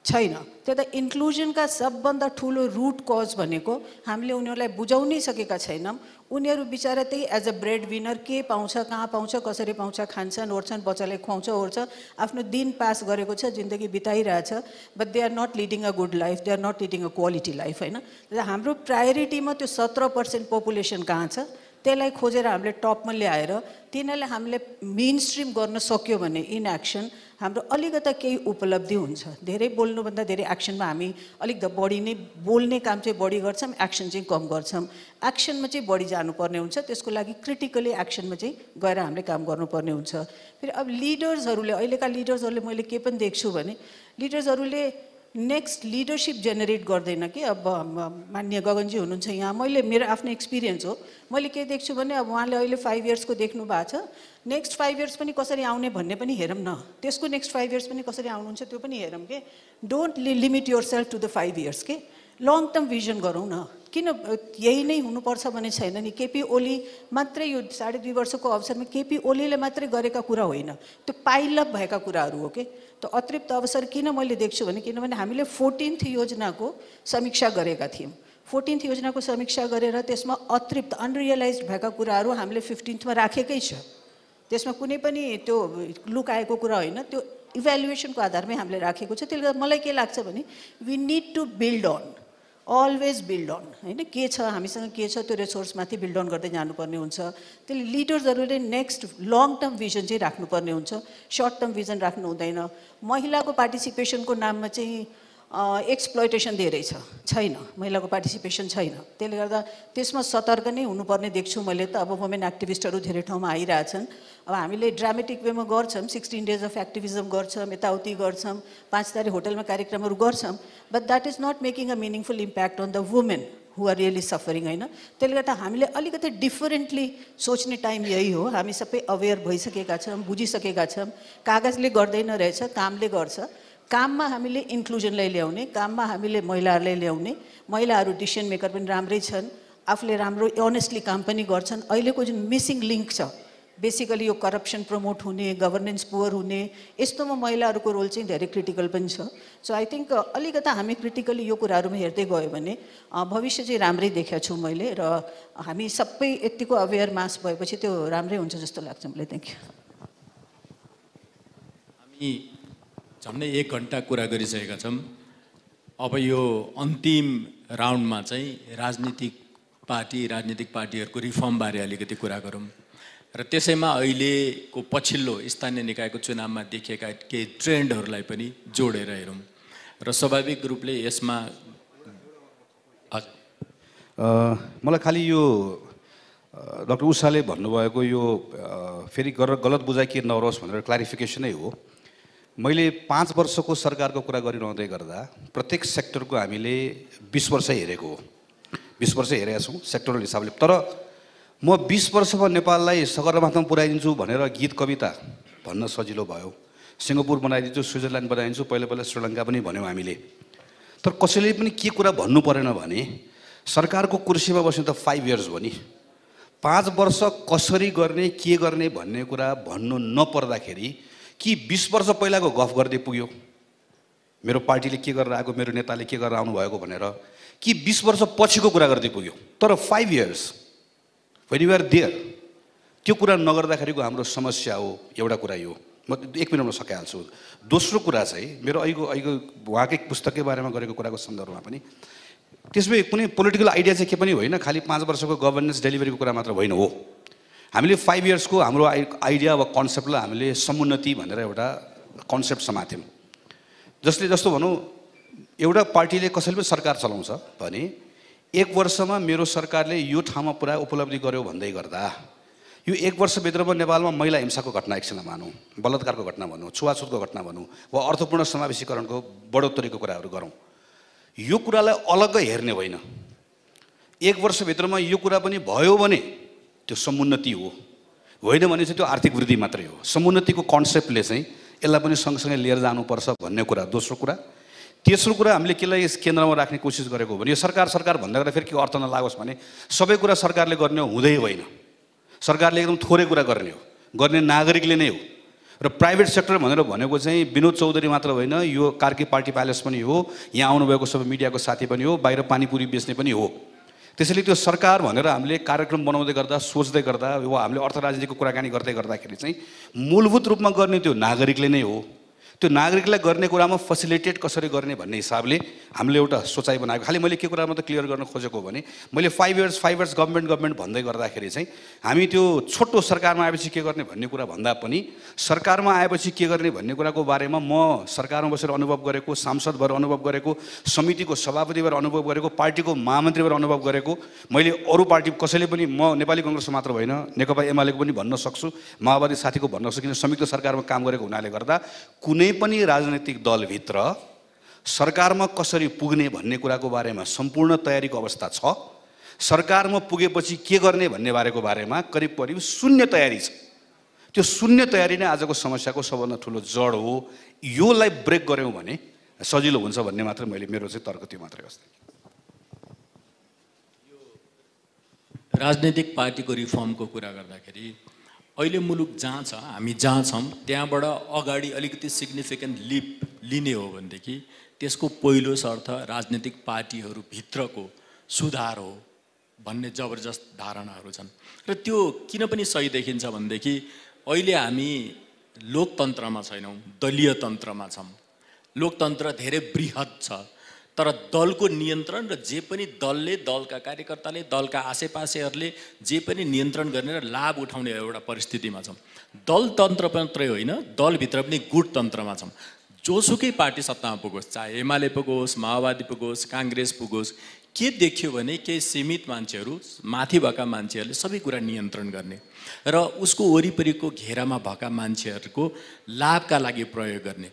छैन। त्यो त इन्क्लुजनका सबभन्दा ठुलो रुट कज भनेको हामीले उनीहरूलाई बुझाउनै सकेका छैनौँ। उनीहरू बिचारा त्यही एज अ ब्रेड विनर के पाउँछ, कहाँ पाउँछ, कसरी पाउँछ, खान्छन् ओर्छन्, बच्चालाई खुवाउँछ ओर्छ, आफ्नो दिन पास गरेको छ, जिन्दगी बिताइरहेछ। But they are not leading a good life, they are not leading a quality life होइन। हाम्रो प्रायोरिटीमा त्यो 17% पपुलेसन कहाँ छ, त्यसलाई खोजेर हामीले टपमा ल्याएर तिनीहरूलाई हामीले मेन स्ट्रिम गर्न सक्यो भने इन एक्सन हाम्रो अलिकता केही उपलब्धि हुन्छ। धेरै बोल्नुभन्दा धेरै एक्सनमा हामी अलिक बढी नै बोल्ने काम चाहिँ बढी गर्छौँ, एक्सन चाहिँ कम गर्छौँ। एक्सनमा चाहिँ बढी जानुपर्ने हुन्छ, त्यसको लागि क्रिटिकली एक्सनमा चाहिँ गएर हामीले काम गर्नुपर्ने हुन्छ। फेरि अब लिडर्सहरूले, अहिलेका लिडर्सहरूले मैले के पनि देख्छु भने लिडर्सहरूले नेक्स्ट लिडरसिप जेनेरेट गर्दैन कि। अब माननीय गगनजी हुनुहुन्छ यहाँ, मैले मेरो आफ्नो एक्सपिरियन्स हो, मैले के देख्छु भने अब उहाँले अहिले 5 इयर्सको देख्नु भएको छ, नेक्स्ट 5 इयर्स पनि कसरी आउने भन्ने पनि हेरौँ न, त्यसको नेक्स्ट 5 इयर्स पनि कसरी आउनुहुन्छ त्यो पनि हेरौँ के। Don't limit yourself to the 5 years के, लङ टर्म भिजन गरौँ न। किन यही नै हुनुपर्छ भन्ने छैन नि। केपी ओली मात्रै यो 2.5 वर्षको अवसरमा केपी ओलीले मात्रै गरेका कुरा होइन, त्यो पाइलअप भएका कुराहरू हो के। त्यो अतिरिक्त अवसर किन मैले देख्छु भने, किनभने हामीले 14th योजनाको समीक्षा गरेका थियौँ। 14th योजनाको समीक्षा गरेर त्यसमा अतिरिक्त अनरियलाइज भएका कुराहरू हामीले 15th मा राखेकै छ। त्यसमा कुनै पनि त्यो लुकाएको कुरा होइन, त्यो इभ्यालुएसनको आधारमै हामीले राखेको छ। त्यसले गर्दा मलाई के लाग्छ भने we need to build on, always build on होइन। के छ हामीसँग, के छ त्यो रिसोर्समाथि बिल्ड अन गर्दै जानुपर्ने हुन्छ। त्यसले लिडर्सहरूले नेक्स्ट लङ टर्म भिजन चाहिँ राख्नुपर्ने हुन्छ, सर्ट टर्म भिजन राख्नु हुँदैन। महिलाको पार्टिसिपेसनको नाममा चाहिँ एक्सप्लोइटेसन धेरै छैन, महिलाको पार्टिसिपेसन छैन। त्यसले गर्दा त्यसमा सतर्क नै हुनुपर्ने देख्छु मैले त। अब वुमेन एक्टिभिस्टहरू धेरै ठाउँमा आइरहेछन्। अब हामीले ड्रामेटिक वेमा गर्छौँ, 16 डेज अफ एक्टिभिजम गर्छौँ, यताउति गर्छौँ, 5 तारिक होटलमा कार्यक्रमहरू गर्छौँ, but that is not making a meaningful impact on the women who are really suffering होइन। त्यसले गर्दा हामीले अलिकति डिफरेन्टली सोच्ने टाइम यही हो। हामी सबै अवेर भइसकेका छौँ, बुझिसकेका छौँ, कागजले गर्दैन रहेछ, कामले गर्छ। काममा हामीले इन्क्लुजनलाई ल्याउने, काममा हामीले महिलाहरूलाई ल्याउने, महिलाहरू डिसिसन मेकर पनि राम्रै छन्, आफूले राम्रो अनेस्टली काम पनि गर्छन्। अहिलेको जुन मिसिङ लिङ्क छ बेसिकली यो करप्सन प्रमोट हुने, गभर्नेन्स पुवर हुने, यस्तोमा महिलाहरूको रोल चाहिँ धेरै क्रिटिकल पनि छ। सो आई थिङ्क अलिकता हामी क्रिटिकली यो कुराहरूमा हेर्दै गयो भने भविष्य चाहिँ राम्रै देखेको छु मैले, र हामी सबै यतिको अवेयर मास भएपछि त्यो राम्रै हुन्छ जस्तो लाग्छ मलाई। Thank you. हामी झन्डै 1 घन्टा कुरा गरिसकेका छौँ। अब यो अन्तिम राउन्डमा चाहिँ राजनीतिक पार्टीहरूको रिफर्मबारे अलिकति कुरा गरौँ र त्यसैमा अहिलेको पछिल्लो स्थानीय निकायको चुनावमा देखिएका केही ट्रेन्डहरूलाई पनि जोडेर हेरौँ र स्वाभाविक रूपले यसमा मलाई खालि यो डाक्टर उषाले भन्नुभएको यो फेरि गलत बुझाइ के नहोस् भनेर क्लारिफिकेसनै हो। मैले 5 वर्षको सरकारको कुरा गरिरहँदै गर्दा प्रत्येक सेक्टरको हामीले 20 वर्ष हेरेको हो, 20 वर्ष हेरेका छौँ सेक्टरल हिसाबले। तर म 20 वर्षमा नेपाललाई सगरमाथामा पुर्याइदिन्छु भनेर गीत कविता भन्न सजिलो भयो, सिङ्गापुर बनाइदिन्छु, स्विजरल्यान्ड बनाइदिन्छु, पहिला श्रीलङ्का पनि भन्यौँ हामीले। तर कसैले पनि के कुरा भन्नु परेन भने सरकारको कुर्सीमा बस्ने त 5 इयर्स हो नि, 5 वर्ष कसरी गर्ने के गर्ने भन्ने कुरा भन्नु नपर्दाखेरि कि 20 वर्ष पहिलाको गफ गर्दै पुग्यो, मेरो पार्टीले के गरेर आएको, मेरो नेताले के गरेर आउनुभएको भनेर, कि 20 वर्ष पछिको कुरा गर्दै पुग्यो। तर 5 years when you are there, त्यो कुरा नगर्दाखेरिको हाम्रो समस्या हो। एउटा कुरा यो म 1 मिनटमा सकिहाल्छु। दोस्रो कुरा चाहिँ मेरो अहिलेको उहाँकै पुस्तककै बारेमा गरेको कुराको सन्दर्भमा पनि त्यसमै कुनै पोलिटिकल आइडिया चाहिँ के पनि होइन, खालि 5 वर्षको गभर्नेन्स डेलिभरीको कुरा मात्र होइन हो। हामीले 5 इयर्सको हाम्रो आइडिया वा कन्सेप्टलाई हामीले समुन्नति भनेर एउटा कन्सेप्ट समात्यौँ। जस्तो भनौँ एउटा पार्टीले कसैले पनि सरकार चलाउँछ भने 1 वर्षमा मेरो सरकारले यो ठाउँमा पुरा उपलब्धि गर्यो भन्दै गर्दा यो 1 वर्षभित्रमा नेपालमा महिला हिंसाको घटना एकछिनलाई मानौँ, बलात्कारको घटना भनौँ, छुवाछुतको घटना भनौँ वा अर्थपूर्ण समावेशीकरणको बढोत्तरीको कुराहरू गरौँ, यो कुरालाई अलग्गै हेर्ने होइन। 1 वर्षभित्रमा यो कुरा पनि भयो भने त्यो समुन्नति हो, होइन भने चाहिँ त्यो आर्थिक वृद्धि मात्रै हो। समुन्नतिको कन्सेप्टले चाहिँ यसलाई पनि सँगसँगै लिएर जानुपर्छ भन्ने कुरा दोस्रो कुरा। तेस्रो कुरा हामीले केलाई केन्द्रमा राख्ने कोसिस गरेको हो भने यो सरकार भन्दा गर्दा फेरि के अर्थ नलागोस् भने सबै कुरा सरकारले गर्ने हुँदै होइन, सरकारले एकदम थोरै कुरा गर्ने हो, गर्ने नागरिकले नै हो। र प्राइभेट सेक्टर भनेर भनेको चाहिँ विनोद चौधरी मात्र होइन, यो कार्की पार्टी प्यालेस पनि हो, यहाँ आउनुभएको सबै मिडियाको साथी पनि हो, बाहिर पानीपुरी बेच्ने पनि हो। त्यसैले त्यो सरकार भनेर हामीले कार्यक्रम बनाउँदै गर्दा सोच्दै गर्दा वा हामीले अर्थ राजनीतिको कुराकानी गर्दै गर्दाखेरि चाहिँ मूलभूत रूपमा गर्ने त्यो नागरिकले नै हो। त्यो नागरिकलाई गर्ने कुरामा फेसिलिटेट कसरी गर्ने भन्ने हिसाबले हामीले एउटा सोचाइ बनाएको। खालि मैले के कुरा मात्र क्लियर गर्न खोजेको भने मैले 5 इयर्स गभर्मेन्ट भन्दै गर्दाखेरि चाहिँ हामी त्यो छोटो सरकारमा आएपछि के गर्ने भन्ने कुरा भन्दा पनि सरकारमा आएपछि के गर्ने भन्ने कुराको बारेमा म सरकारमा बसेर अनुभव गरेको, सांसद भएर अनुभव गरेको, समितिको सभापति भएर अनुभव गरेको, पार्टीको महामन्त्री भएर अनुभव गरेको, मैले अरू पार्टी कसैले पनि म नेपाली कङ्ग्रेसको मात्र होइन नेकपा एमालेको पनि भन्न सक्छु, माओवादी साथीको भन्न सक्छु, किन संयुक्त सरकारमा काम गरेको हुनाले गर्दा कुनै पनि राजनैतिक दलभित्र सरकारमा कसरी पुग्ने भन्ने कुराको बारेमा सम्पूर्ण तयारीको अवस्था छ। सरकारमा पुगेपछि के गर्ने भन्ने बारेमा करिब 0 तयारी छ। त्यो 0 तयारी नै आजको समस्याको सबभन्दा ठुलो जड हो। योलाई ब्रेक गऱ्यौँ भने सजिलो हुन्छ भन्ने मात्र मेरो चाहिँ तर्क त्यो मात्रै हो। राजनीतिक पार्टीको रिफर्मको कुरा गर्दाखेरि अहिले मुलुक जहाँ छ, हामी जहाँ छौँ त्यहाँबाट अगाडि अलिकति सिग्निफिकेन्ट लिप लिने हो भनेदेखि त्यसको पहिलो शर्त राजनीतिक पार्टीहरूभित्रको सुधार हो भन्ने जबरजस्त धारणाहरू छन्। र त्यो किन पनि सही देखिन्छ भनेदेखि अहिले हामी लोकतन्त्रमा छैनौँ, दलीय तन्त्रमा छौँ। लोकतन्त्र धेरै बृहत छ, तर दलको नियन्त्रण र जे पनि दलले, दलका कार्यकर्ताले, दलका आसेपासेहरूले जे पनि नियन्त्रण गर्ने र लाभ उठाउने एउटा परिस्थितिमा छौँ। दलतन्त्र मात्रै होइन, दलभित्र पनि गुटतन्त्रमा छौँ। जोसुकै पार्टी सत्तामा पुगोस्, चाहे एमाले पुगोस्, माओवादी पुगोस्, काङ्ग्रेस पुगोस्, के देखियो भने केही सीमित मान्छेहरू, माथि भएका मान्छेहरूले सबै कुरा नियन्त्रण गर्ने र उसको वरिपरिको घेरामा भएका मान्छेहरूको लाभका लागि प्रयोग गर्ने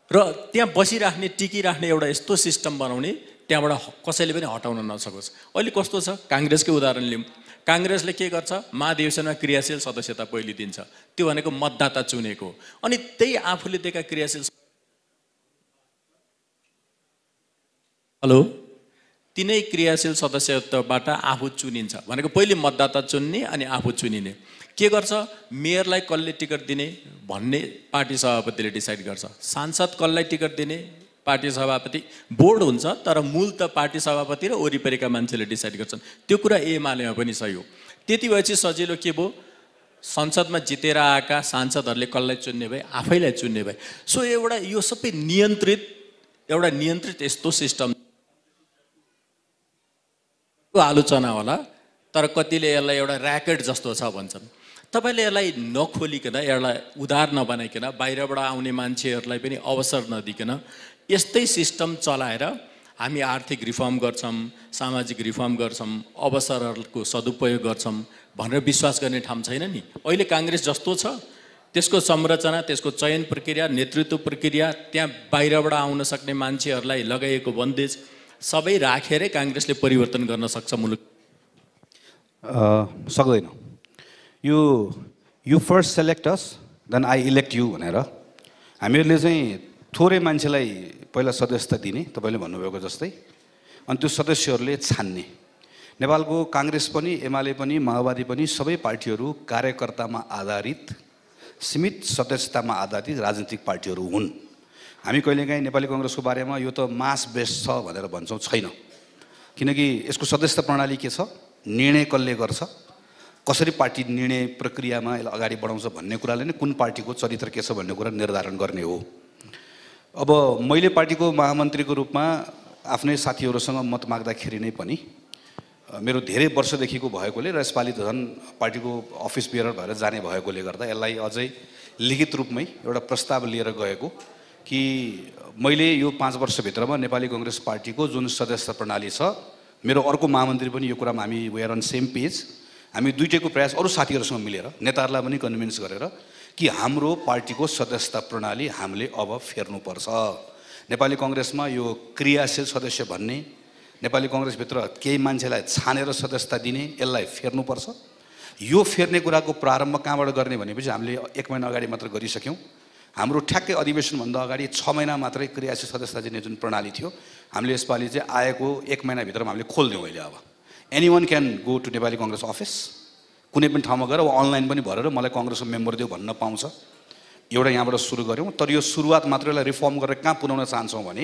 र त्यहाँ बसिराख्ने, टिकिराख्ने एउटा यस्तो सिस्टम बनाउने त्यहाँबाट कसैले पनि हटाउन नसकोस्। अहिले कस्तो छ, काङ्ग्रेसकै उदाहरण लिउँ। काङ्ग्रेसले के गर्छ, महाधिवेशनमा क्रियाशील सदस्यता पहिले दिन्छ, त्यो भनेको मतदाता चुनेको। अनि त्यही आफूले दिएका क्रियाशील तिनै क्रियाशील सदस्यताबाट आफू चुनिन्छ भनेको पहिले मतदाता चुन्ने अनि आफू चुनिने। के गर्छ, मेयरलाई कसले टिकट दिने भन्ने पार्टी सभापतिले डिसाइड गर्छ, सांसद कसलाई टिकट दिने पार्टी सभापति, बोर्ड हुन्छ तर मूल त पार्टी सभापति र वरिपरिका मान्छेले डिसाइड गर्छन्। त्यो कुरा एमालेमा पनि सही हो। त्यति भएपछि सजिलो के भयो, संसदमा जितेर आएका सांसदहरूले कसलाई चुन्ने भए, आफैलाई चुन्ने भए। सो एउटा यो सबै नियन्त्रित यस्तो सिस्टम आलोचना होला, तर कतिले यसलाई एउटा ऱ्याकेट जस्तो छ भन्छन्। तपाईँले यसलाई नखोलिकन, यसलाई उधार नबनाइकन, बाहिरबाट आउने मान्छेहरूलाई पनि अवसर नदिकन यस्तै सिस्टम चलाएर हामी आर्थिक रिफर्म गर्छौँ, सामाजिक रिफर्म गर्छौँ, अवसरहरूको सदुपयोग गर्छौँ भनेर विश्वास गर्ने ठाउँ छैन नि। अहिले काङ्ग्रेस जस्तो छ त्यसको संरचना, त्यसको चयन प्रक्रिया, नेतृत्व प्रक्रिया, त्यहाँ बाहिरबाट आउन सक्ने मान्छेहरूलाई लगाइएको बन्देज सबै राखेरै काङ्ग्रेसले परिवर्तन गर्न सक्छ मुलुक? सक्दैन। You first select us then I elect you भनेर हामीहरूले चाहिँ थोरै मान्छेलाई पहिला सदस्यता दिने, तपाईँले भन्नुभएको जस्तै, अनि त्यो सदस्यहरूले छान्ने। नेपालको काङ्ग्रेस पनि, एमाले पनि, माओवादी पनि सबै पार्टीहरू कार्यकर्तामा आधारित, सीमित सदस्यतामा आधारित राजनीतिक पार्टीहरू हुन्। हामी कहिलेकाहीँ नेपाली काङ्ग्रेसको बारेमा यो त मास बेस्ड छ भनेर भन्छौँ, छैन। किनकि यसको सदस्यता प्रणाली के छ, निर्णय कसले गर्छ, कसरी पार्टी निर्णय प्रक्रियामा यसलाई अगाडि बढाउँछ भन्ने कुराले नै कुन पार्टीको चरित्र के छ भन्ने कुरा निर्धारण गर्ने हो। अब मैले पार्टीको महामन्त्रीको रूपमा आफ्नै साथीहरूसँग मत माग्दाखेरि नै पनि मेरो धेरै वर्षदेखिको भएकोले र यसपालि त झन् पार्टीको अफिस बियर भएर जाने भएकोले गर्दा यसलाई अझै लिखित रूपमै एउटा प्रस्ताव लिएर गएको कि मैले यो 5 वर्षभित्रमा नेपाली काङ्ग्रेस पार्टीको जुन सदस्यता प्रणाली छ, मेरो अर्को महामन्त्री पनि यो कुरामा हामी we are on same page. हामी दुईटैको प्रयास अरू साथीहरूसँग मिलेर, नेताहरूलाई पनि कन्भिन्स गरेर कि हाम्रो पार्टीको सदस्यता प्रणाली हामीले अब फेर्नुपर्छ। नेपाली काङ्ग्रेसमा यो क्रियाशील सदस्य भन्ने, नेपाली काङ्ग्रेसभित्र केही मान्छेलाई छानेर सदस्यता दिने, यसलाई फेर्नुपर्छ। यो फेर्ने कुराको प्रारम्भ कहाँबाट गर्ने भनेपछि हामीले 1 महिना अगाडि मात्र गरिसक्यौँ। हाम्रो ठ्याक्कै अधिवेशनभन्दा अगाडि 6 महिना मात्रै क्रियाशील सदस्यता दिने जुन प्रणाली थियो, हामीले यसपालि चाहिँ आएको 1 महिनाभित्रमा हामीले खोलिदियौँ। अहिले अब anyone can go to Nepali Congress office, कुनै पनि ठाउँमा गएर अनलाइन पनि भरेर मलाई काङ्ग्रेसको मेम्बर दियो भन्न पाउँछ। एउटा यहाँबाट सुरु गऱ्यौँ, तर यो सुरुवात मात्र यसलाई रिफर्म गरेर कहाँ पुर्याउन चाहन्छौँ भने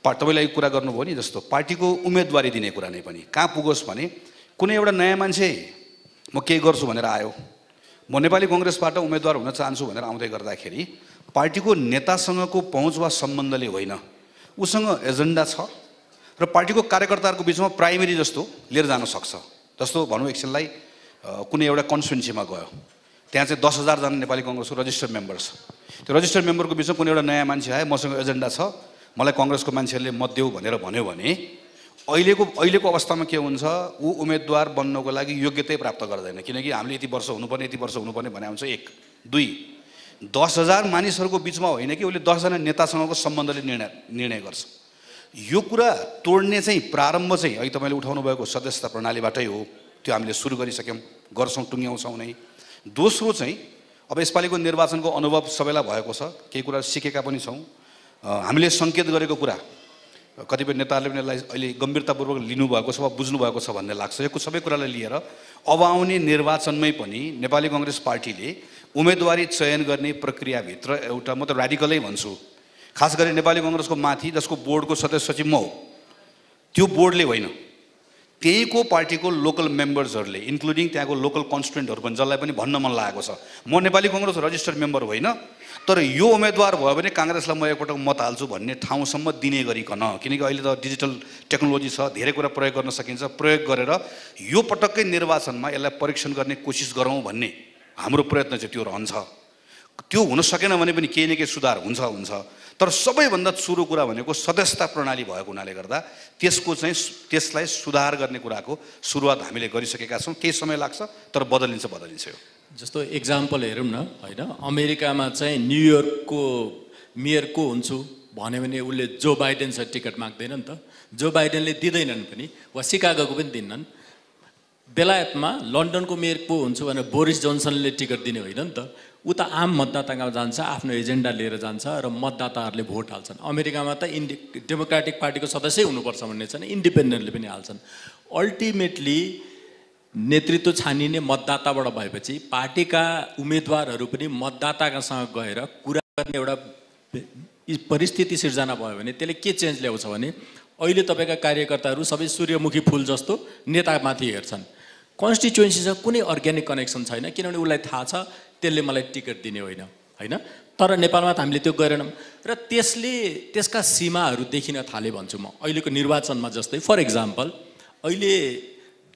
तपाईँले कुरा गर्नुभयो नि जस्तो पार्टीको उम्मेदवारी दिने कुरा नै पनि कहाँ पुगोस् भने कुनै एउटा नयाँ मान्छे म केही गर्छु भनेर आयो, म नेपाली काङ्ग्रेसबाट उम्मेदवार हुन चाहन्छु भनेर आउँदै गर्दाखेरि पार्टीको नेतासँगको पहुँच वा सम्बन्धले होइन, उसँग एजेन्डा छ र पार्टीको कार्यकर्ताहरूको बिचमा प्राइमेरी जस्तो लिएर जान सक्छ। जस्तो भनौँ एकछिनलाई कुनै एउटा कन्स्टिट्युन्सीमा गयो, त्यहाँ चाहिँ 10,000 जना नेपाली काङ्ग्रेसको रजिस्टर्ड मेम्बर छ। त्यो रजिस्टर्ड मेम्बरको बिचमा कुनै एउटा नयाँ मान्छे आयो, मसँग एजेन्डा छ, मलाई काङ्ग्रेसको मान्छेहरूले मत देऊ भनेर भन्यो भने अहिलेको अवस्थामा के हुन्छ, ऊ उम्मेदवार बन्नको लागि योग्यतै प्राप्त गर्दैन। किनकि हामीले यति वर्ष हुनुपर्ने भने हुन्छ। 1 2 10,000 मानिसहरूको बिचमा होइन कि उसले 10 जना नेतासँगको सम्बन्धले निर्णय गर्छ। यो कुरा तोड्ने चाहिँ प्रारम्भ चाहिँ अहिले तपाईँले उठाउनु भएको सदस्यता प्रणालीबाटै हो। त्यो हामीले सुरु गरिसक्यौँ, गर्छौँ, टुङ्ग्याउँछौँ नै। दोस्रो चाहिँ अब यसपालिको निर्वाचनको अनुभव सबैलाई भएको छ, केही कुरा सिकेका पनि छौँ। हामीले सङ्केत गरेको कुरा कतिपय नेताहरूले पनि यसलाई अहिले गम्भीरतापूर्वक लिनुभएको छ वा बुझ्नुभएको छ भन्ने लाग्छ। यो सबै कुरालाई लिएर अब आउने निर्वाचनमै पनि नेपाली काङ्ग्रेस पार्टीले उम्मेदवारी चयन गर्ने प्रक्रियाभित्र एउटा, म त र्याडिकलै भन्छु, खास गरी नेपाली काङ्ग्रेसको माथि जसको बोर्डको सदस्य सचिव म हो, त्यो बोर्डले होइन, त्यहीँको पार्टीको लोकल मेम्बर्सहरूले इन्क्लुडिङ त्यहाँको लोकल कन्स्टिट्युएन्टहरू पनि, जसलाई पनि भन्न मन लागेको छ म नेपाली काङ्ग्रेस रजिस्टर्ड मेम्बर होइन, तर यो उम्मेदवार भयो भने काङ्ग्रेसलाई म एकपटक मत हाल्छु भन्ने ठाउँसम्म दिने गरिकन। किनकि अहिले त डिजिटल टेक्नोलोजी छ, धेरै कुरा प्रयोग गर्न सकिन्छ। प्रयोग गरेर यो पटक्कै निर्वाचनमा यसलाई परीक्षण गर्ने कोसिस गरौँ भन्ने हाम्रो प्रयत्न चाहिँ त्यो रहन्छ। त्यो हुन सकेन भने पनि केही न केही सुधार हुन्छ। तर सबैभन्दा सुरु कुरा भनेको सदस्यता प्रणाली भएको हुनाले गर्दा त्यसलाई सुधार गर्ने कुराको सुरुवात हामीले गरिसकेका छौँ। केही समय लाग्छ, तर बदलिन्छ यो। जस्तो इक्जाम्पल हेरौँ न, होइन, अमेरिकामा चाहिँ न्युयोर्कको मेयर को हुन्छु भन्यो भने उसले जो बाइडेनसँग टिकट माग्दैन नि त, जो बाइडेनले दिँदैनन् पनि, वा सिकागोको पनि दिन्नन्। बेलायतमा लन्डनको मेयर को हुन्छु भनेर बोरिस जोन्सनले टिकट दिने होइन नि त, ऊ त आम मतदातामा जान्छ, आफ्नो एजेन्डा लिएर जान्छ र मतदाताहरूले भोट हाल्छन्। अमेरिकामा त डेमोक्रेटिक पार्टीको सदस्यै हुनुपर्छ भन्ने छैन, इन्डिपेन्डेन्टले पनि हाल्छन्। अल्टिमेटली नेतृत्व छानिने मतदाताबाट भएपछि पार्टीका उम्मेदवारहरू पनि मतदातासँग गएर कुरा गर्ने एउटा परिस्थिति सिर्जना भयो भने त्यसले के चेन्ज ल्याउँछ भने अहिले तपाईँका कार्यकर्ताहरू सबै सूर्यमुखी फुल जस्तो नेतामाथि हेर्छन्। कन्स्टिट्युएन्सीसँग कुनै अर्ग्यानिक कनेक्सन छैन, किनभने उसलाई थाहा छ त्यसले मलाई टिकट दिने होइन होइन। तर नेपालमा त हामीले त्यो गरेनौँ र त्यसका सीमाहरू देखिन थाले भन्छु म। अहिलेको निर्वाचनमा जस्तै फर इक्जाम्पल अहिले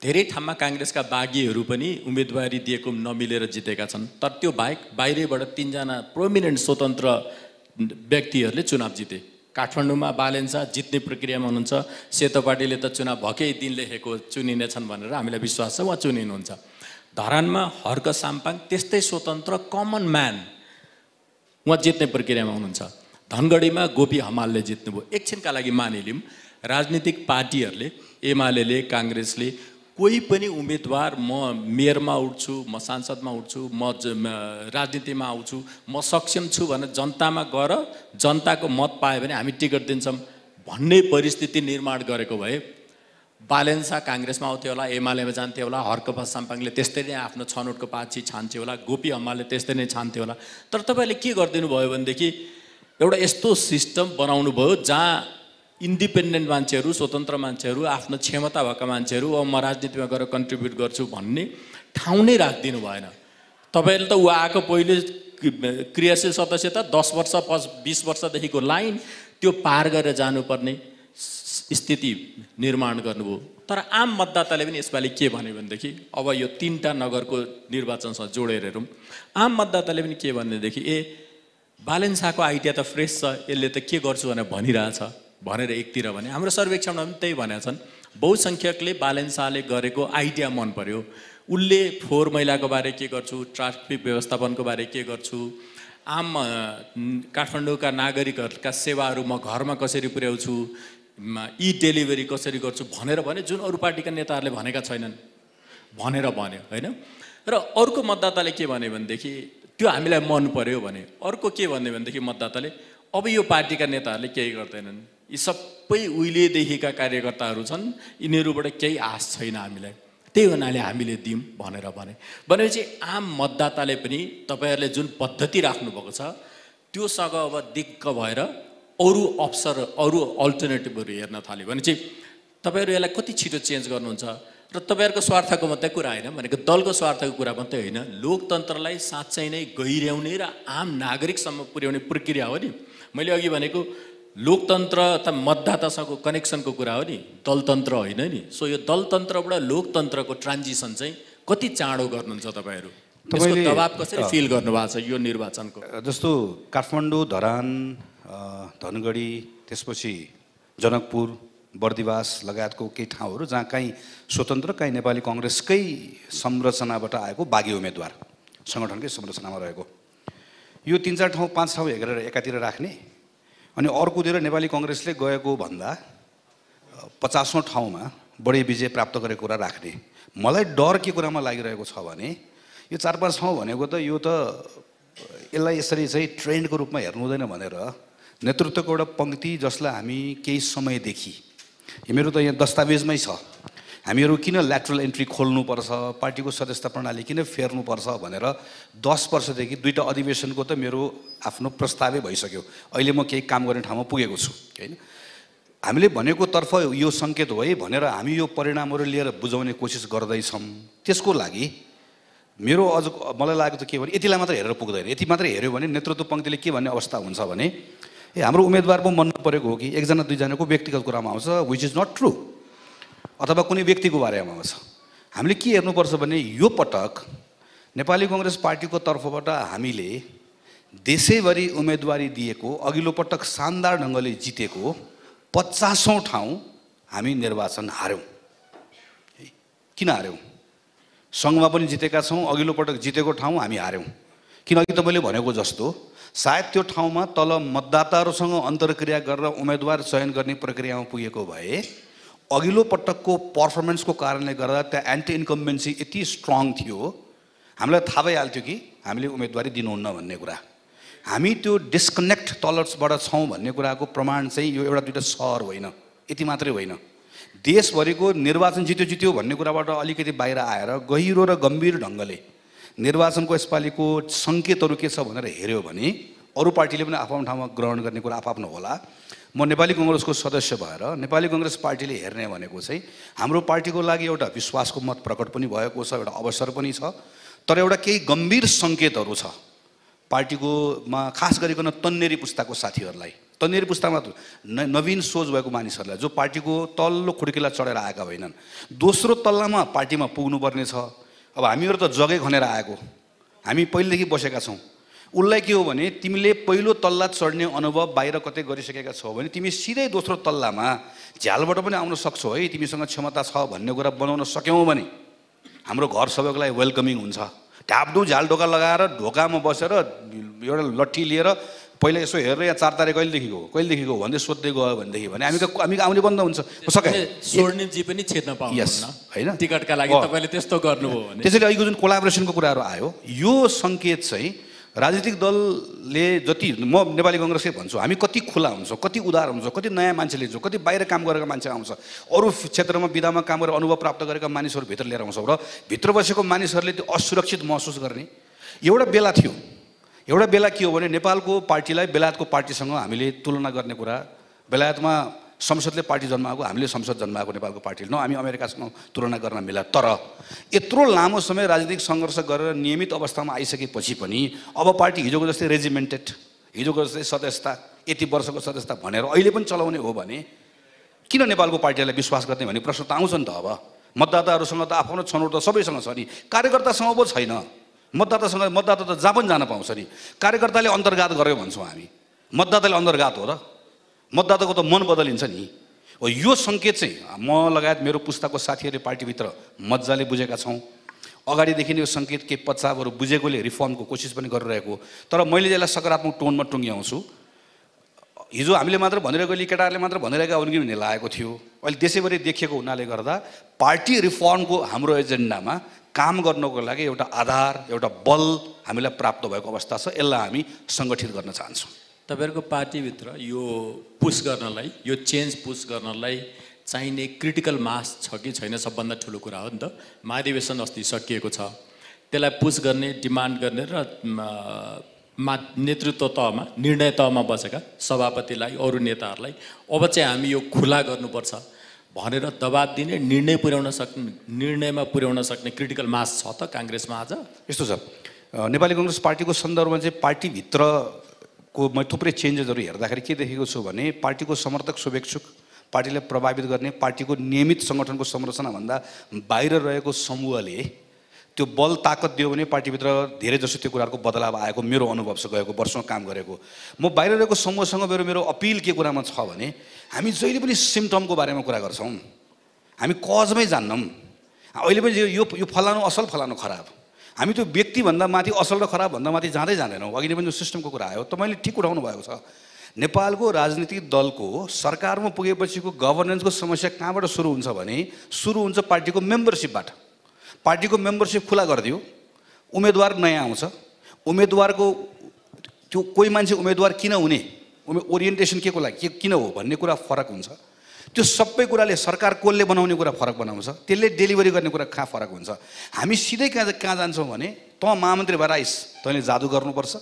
धेरै ठाउँमा काङ्ग्रेसका बागीहरू पनि उम्मेदवारी दिएको नमिलेर जितेका छन्, तर त्यो बाहेक बाहिरबाट 3 जना प्रोमिनेन्ट स्वतन्त्र व्यक्तिहरूले चुनाव जिते। काठमाडौँमा बालेन्सा जित्ने प्रक्रियामा हुनुहुन्छ, सेतो पार्टीले त चुनाव भएकै दिन लेखेको चुनिनेछन् भनेर हामीलाई विश्वास छ उहाँ चुनिनुहुन्छ। धरानमा हर्क साम्पाङ त्यस्तै स्वतन्त्र कमन म्यान उहाँ जित्ने प्रक्रियामा हुनुहुन्छ। धनगढीमा गोपी हमालले जित्नुभयो। एकछिनका लागि मानिलिउँ राजनीतिक पार्टीहरूले एमाले काङ्ग्रेसले कोही पनि उम्मेदवार म मेयरमा उठ्छु, म सांसदमा उठ्छु, म राजनीतिमा आउँछु, म सक्षम छु भनेर जनतामा गएर जनताको मत पायो भने हामी टिकट दिन्छौँ भन्ने परिस्थिति निर्माण गरेको भए बालेन्सा काङ्ग्रेसमा आउँथ्यो होला, एमालेमा जान्थ्यो होला, हर्कबहादुर साम्पाङले त्यस्तै नै आफ्नो छनौटको पाछी छान्थ्यो होला, गोपी हमालले त्यस्तै नै छान्थ्यो होला। तर तपाईँले के गरिदिनु भयो भनेदेखि एउटा यस्तो सिस्टम बनाउनु भयो जहाँ इन्डिपेन्डेन्ट मान्छेहरू, स्वतन्त्र मान्छेहरू, आफ्नो क्षमता भएका मान्छेहरू अब म राजनीतिमा गएर कन्ट्रिब्युट गर्छु भन्ने ठाउँ नै राखिदिनु भएन। तपाईँले त ऊ आएको पहिले क्रियाशील सदस्यता 10 वर्ष 20 वर्षदेखिको लाइन त्यो पार गरेर जानुपर्ने स्थिति निर्माण गर्नुभयो। तर आम मतदाताले पनि यसपालि के भन्यो भनेदेखि अब यो 3टा नगरको निर्वाचनसँग जोडेर हेरौँ, आम मतदाताले पनि के भनेदेखि बालेन्साको आइडिया त फ्रेस छ, यसले त के गर्छु भनेर भनिरहेछ भनेर एकतिर भने हाम्रो सर्वेक्षणमा पनि त्यही भनेका छन्। बहुसङ्ख्यकले बालेन्साले गरेको आइडिया मन पर्यो। उसले फोहोर मैलाको बारे के गर्छु, ट्राफिक व्यवस्थापनको बारे के गर्छु, आम काठमाडौँका नागरिकहरूका सेवाहरू म घरमा कसरी पुर्याउँछु, ई डेलिभरी कसरी गर्छु भनेर भने जुन अरू पार्टीका नेताहरूले भनेका छैनन् भनेर भन्यो होइन। र अर्को मतदाताले के भन्यो भनेदेखि त्यो हामीलाई मन पर्यो भने अर्को के भन्यो भनेदेखि मतदाताले अब यो पार्टीका नेताहरूले केही गर्दैनन्, यी सबै उहिलेदेखिका कार्यकर्ताहरू छन्, यिनीहरूबाट केही आश छैन हामीलाई, त्यही हुनाले हामीले दिउँ भनेर भनेपछि आम मतदाताले पनि तपाईँहरूले जुन पद्धति राख्नुभएको छ त्योसँग अब दिक्क भएर अरू अप्सन अरू अल्टरनेटिभहरू हेर्न थाल्यो भने चाहिँ तपाईँहरू यसलाई कति छिटो चेन्ज गर्नुहुन्छ। र तपाईँहरूको स्वार्थको मात्रै कुरा होइन भनेको दलको स्वार्थको कुरा मात्रै होइन, लोकतन्त्रलाई साँच्चै नै गहिर्याउने र आम नागरिकसम्म पुर्याउने प्रक्रिया हो नि। मैले अघि भनेको लोकतन्त्र त मतदातासँगको कनेक्सनको कुरा हो नि, दलतन्त्र होइन नि। सो यो दलतन्त्रबाट लोकतन्त्रको ट्रान्जिसन चाहिँ कति चाँडो गर्नुहुन्छ तपाईँहरू, त्यसको दबाब कसरी फिल गर्नुभएको छ यो निर्वाचनको? जस्तो काठमाडौँ, धरान, धनगढी, त्यसपछि जनकपुर, बर्दिवास लगायतको केही ठाउँहरू जहाँ काहीँ स्वतन्त्र काहीँ नेपाली कङ्ग्रेसकै संरचनाबाट आएको बागी उम्मेदवार सङ्गठनकै संरचनामा रहेको यो 3-4 ठाउँ 5 ठाउँ हेरेर एकातिर राख्ने अनि अर्कोतिर नेपाली कङ्ग्रेसले गएको भन्दा 50औं ठाउँमा बढी विजय प्राप्त गरेको कुरा राख्ने। मलाई डर के कुरामा लागिरहेको छ भने यो 4-5 ठाउँ भनेको त यो त यसलाई यसरी चाहिँ ट्रेन्डको रूपमा हेर्नु हुँदैन भनेर नेतृत्वको एउटा पङ्क्ति जसलाई हामी केही समयदेखि मेरो त यहाँ दस्तावेजमै छ, हामीहरू किन ल्याटरल एन्ट्री खोल्नुपर्छ, पार्टीको सदस्यता प्रणाली किन फेर्नुपर्छ भनेर 10 वर्षदेखि 2टा अधिवेशनको त मेरो आफ्नो प्रस्तावै भइसक्यो। अहिले म केही काम गर्ने ठाउँमा पुगेको छु होइन। हामीले भनेको तर्फ यो सङ्केत हो है भनेर हामी यो परिणामहरू लिएर बुझाउने कोसिस गर्दैछौँ। त्यसको लागि मेरो अझ मलाई लागेको त के भने यतिलाई मात्र हेरेर पुग्दैन। यति मात्र हेऱ्यो भने नेतृत्व पङ्क्तिले के भन्ने अवस्था हुन्छ भने हाम्रो उम्मेदवार पो मन नपरेको हो कि 1 जना 2 जनाको व्यक्तिगत कुरामा आउँछ, विच इज नट ट्रु, अथवा कुनै व्यक्तिको बारेमा आउँछ। हामीले के हेर्नुपर्छ भने यो पटक नेपाली कङ्ग्रेस पार्टीको तर्फबाट हामीले देशैभरि उम्मेदवारी दिएको, अघिल्लो पटक शानदार ढङ्गले जितेको 50औं ठाउँ हामी निर्वाचन हार्यौँ। किन हार्यौँ? सङ्घमा पनि जितेका छौँ, अघिल्लो पटक जितेको ठाउँ हामी हार्यौँ। किनकि तपाईँले भनेको जस्तो सायद त्यो ठाउँमा तल मतदाताहरूसँग अन्तर्क्रिया गरेर उम्मेदवार चयन गर्ने प्रक्रियामा पुगेको भए अघिल्लो पटकको पर्फर्मेन्सको कारणले गर्दा त्यहाँ एन्टी इन्कम्बेन्सी यति स्ट्रङ थियो, हामीलाई थाहा भइहाल्थ्यो कि हामीले उम्मेदवारी दिनुहुन्न भन्ने कुरा। हामी त्यो डिस्कनेक्ट तलर्सबाट छौँ भन्ने कुराको प्रमाण चाहिँ यो 1-2 सहर होइन, यति मात्रै होइन। देशभरिको निर्वाचन जित्यो भन्ने कुराबाट अलिकति बाहिर आएर गहिरो र गम्भीर ढङ्गले निर्वाचनको यसपालिको सङ्केतहरू के छ भनेर हेऱ्यो भने अरू पार्टीले पनि आफ्नो ठाउँमा ग्रहण गर्ने कुरा आफ्नो होला। म नेपाली कङ्ग्रेसको सदस्य भएर नेपाली कङ्ग्रेस पार्टीले हेर्ने भनेको चाहिँ हाम्रो पार्टीको लागि एउटा विश्वासको मत प्रकट पनि भएको छ, एउटा अवसर पनि छ, तर एउटा केही गम्भीर सङ्केतहरू छ पार्टीकोमा, खास गरिकन तन्नेरी पुस्ताको साथीहरूलाई, तन्नेरी पुस्तामा नवीन सोच भएको मानिसहरूलाई जो पार्टीको तल्लो खुड्किला चढेर आएका होइनन्, दोस्रो तल्लामा पार्टीमा पुग्नुपर्ने छ। अब हामीहरू त जगै खनेर आएको, हामी पहिलेदेखि बसेका छौँ। उसलाई के हो भने तिमीले पहिलो तल्ला चढ्ने अनुभव बाहिर कतै गरिसकेका छौ भने तिमी सिधै दोस्रो तल्लामा झ्यालबाट पनि आउन सक्छौ है, तिमीसँग क्षमता छ भन्ने कुरा बनाउन सक्यौँ भने हाम्रो घर सबैको लागि वेलकमिङ हुन्छ। ढापडु झाल ढोका लगाएर ढोकामा बसेर एउटा लट्ठी लिएर पहिला यसो हेरेर यहाँ 4 तारिक कहिलेदेखिको भन्दै सोध्दै गयो भनेदेखि भने हामी आउने बन्द हुन्छ। स्वर्णिमजी पनि छेड्न पाउनुहुन्न हैन, टिकटका लागि तपाईँले त्यस्तो गर्नुभयो भने। त्यसैले अहिलेको जुन कोलाबोरेसनको कुराहरू आयो, यो सङ्केत चाहिँ राजनीतिक दलले जति, म नेपाली कङ्ग्रेसकै भन्छु, हामी कति खुला हुन्छौँ, कति उदार हुन्छौँ, कति नयाँ मान्छेले जो कति बाहिर काम गरेका मान्छे आउँछ, अरू क्षेत्रमा विधामा काम गरेर अनुभव प्राप्त गरेका मानिसहरू भित्र लिएर आउँछौँ र भित्र बसेको मानिसहरूले त्यो असुरक्षित महसुस गर्ने एउटा बेला थियो। एउटा बेला के हो भने नेपालको पार्टीलाई बेलायतको पार्टीसँग हामीले तुलना गर्ने कुरा, बेलायतमा संसदले पार्टी जन्माएको, हामीले संसद जन्माएको नेपालको पार्टीले, न हामी अमेरिकासँग तुलना गर्न मिल्ला। तर यत्रो लामो समय राजनीतिक सङ्घर्ष गरेर नियमित अवस्थामा आइसकेपछि पनि अब पार्टी हिजोको जस्तै रेजिमेन्टेड, हिजोको जस्तै सदस्यता, यति वर्षको सदस्यता भनेर अहिले पनि चलाउने हो भने किन नेपालको पार्टीलाई विश्वास गर्ने भन्ने प्रश्न त आउँछ नि त। अब मतदाताहरूसँग त आफ्नो छनौट त सबैसँग छ नि, कार्यकर्तासँग पो छैन। मतदाता त जहाँ पनि जान पाउँछ नि। कार्यकर्ताले अन्तर्घात गर्यो भन्छौँ हामी, मतदाताले अन्तर्घात हो र? मतदाताको त मन बदलिन्छ नि। हो यो सङ्केत चाहिँ म लगायत मेरो पुस्ताको साथीहरूले पार्टीभित्र मजाले बुझेका छौँ। अगाडिदेखि नै यो सङ्केत के पच्चावहरू बुझेकोले रिफर्मको कोसिस पनि गरिरहेको, तर मैले यसलाई सकारात्मक टोनमा टुङ्ग्याउँछु। हिजो हामीले मात्र भनिरहेको, केटाहरूले मात्र भनिरहेका हुन् कि भन्ने लागेको थियो। अहिले देशैभरि देखिएको हुनाले गर्दा पार्टी रिफर्मको हाम्रो एजेन्डामा काम गर्नको लागि एउटा आधार, एउटा बल हामीलाई प्राप्त भएको अवस्था छ। यसलाई हामी सङ्गठित गर्न चाहन्छौँ। तपाईँहरूको पार्टीभित्र यो पुस गर्नलाई, यो चेन्ज पुस गर्नलाई चाहिने क्रिटिकल मास छ कि छैन, सबभन्दा ठुलो कुरा हो नि त। महाधिवेशन अस्ति सकिएको छ, त्यसलाई पुस गर्ने, डिमान्ड गर्ने र नेतृत्व तहमा, निर्णय तहमा बसेका सभापतिलाई, अरू नेताहरूलाई अब चाहिँ हामी यो खुला गर्नुपर्छ भनेर दबाब दिने, निर्णयमा पुर्याउन सक्ने क्रिटिकल मास छ त काङ्ग्रेसमा आज? यस्तो छ, नेपाली कङ्ग्रेस पार्टीको सन्दर्भमा चाहिँ पार्टीभित्रको मैले थुप्रै चेन्जेसहरू हेर्दाखेरि के देखेको छु भने पार्टीको समर्थक शुभेच्छुक, पार्टीलाई प्रभावित गर्ने, पार्टीको नियमित सङ्गठनको संरचनाभन्दा बाहिर रहेको समूहले त्यो बल ताकत दियो भने पार्टीभित्र धेरै जसो त्यो कुराहरूको बदलाव आएको मेरो अनुभव छ। गएको वर्षमा काम गरेको म बाहिर रहेको समूहसँग मेरो अपिल के कुरामा छ भने हामी जहिले पनि सिम्टमको बारेमा कुरा गर्छौँ, हामी कजमै जान्नौँ। अहिले पनि यो फलानु असल फलानु खराब, हामी त्यो व्यक्तिभन्दा माथि, असल र खराबभन्दा माथि जाँदै जाँदैनौँ। अघि नै पनि जो सिस्टमको कुरा आयो तपाईँले ठिक उठाउनु भएको छ। नेपालको राजनीतिक दलको सरकारमा पुगेपछिको गभर्नेन्सको समस्या कहाँबाट सुरु हुन्छ भने सुरु हुन्छ पार्टीको मेम्बरसिपबाट। पार्टीको मेम्बरसिप खुला गरिदियो, उम्मेदवार नयाँ आउँछ, उम्मेदवारको त्यो कोही मान्छे उम्मेदवार किन हुने, ओरिएन्टेसन के को लागि, किन हो भन्ने कुरा फरक हुन्छ। त्यो सबै कुराले सरकार कसले बनाउने कुरा फरक बनाउँछ, त्यसले डेलिभरी गर्ने कुरा कहाँ फरक हुन्छ। हामी सिधै कहाँ जान्छौँ भने तँ महामन्त्री भएर आइस्, तैँले जादु गर्नुपर्छ,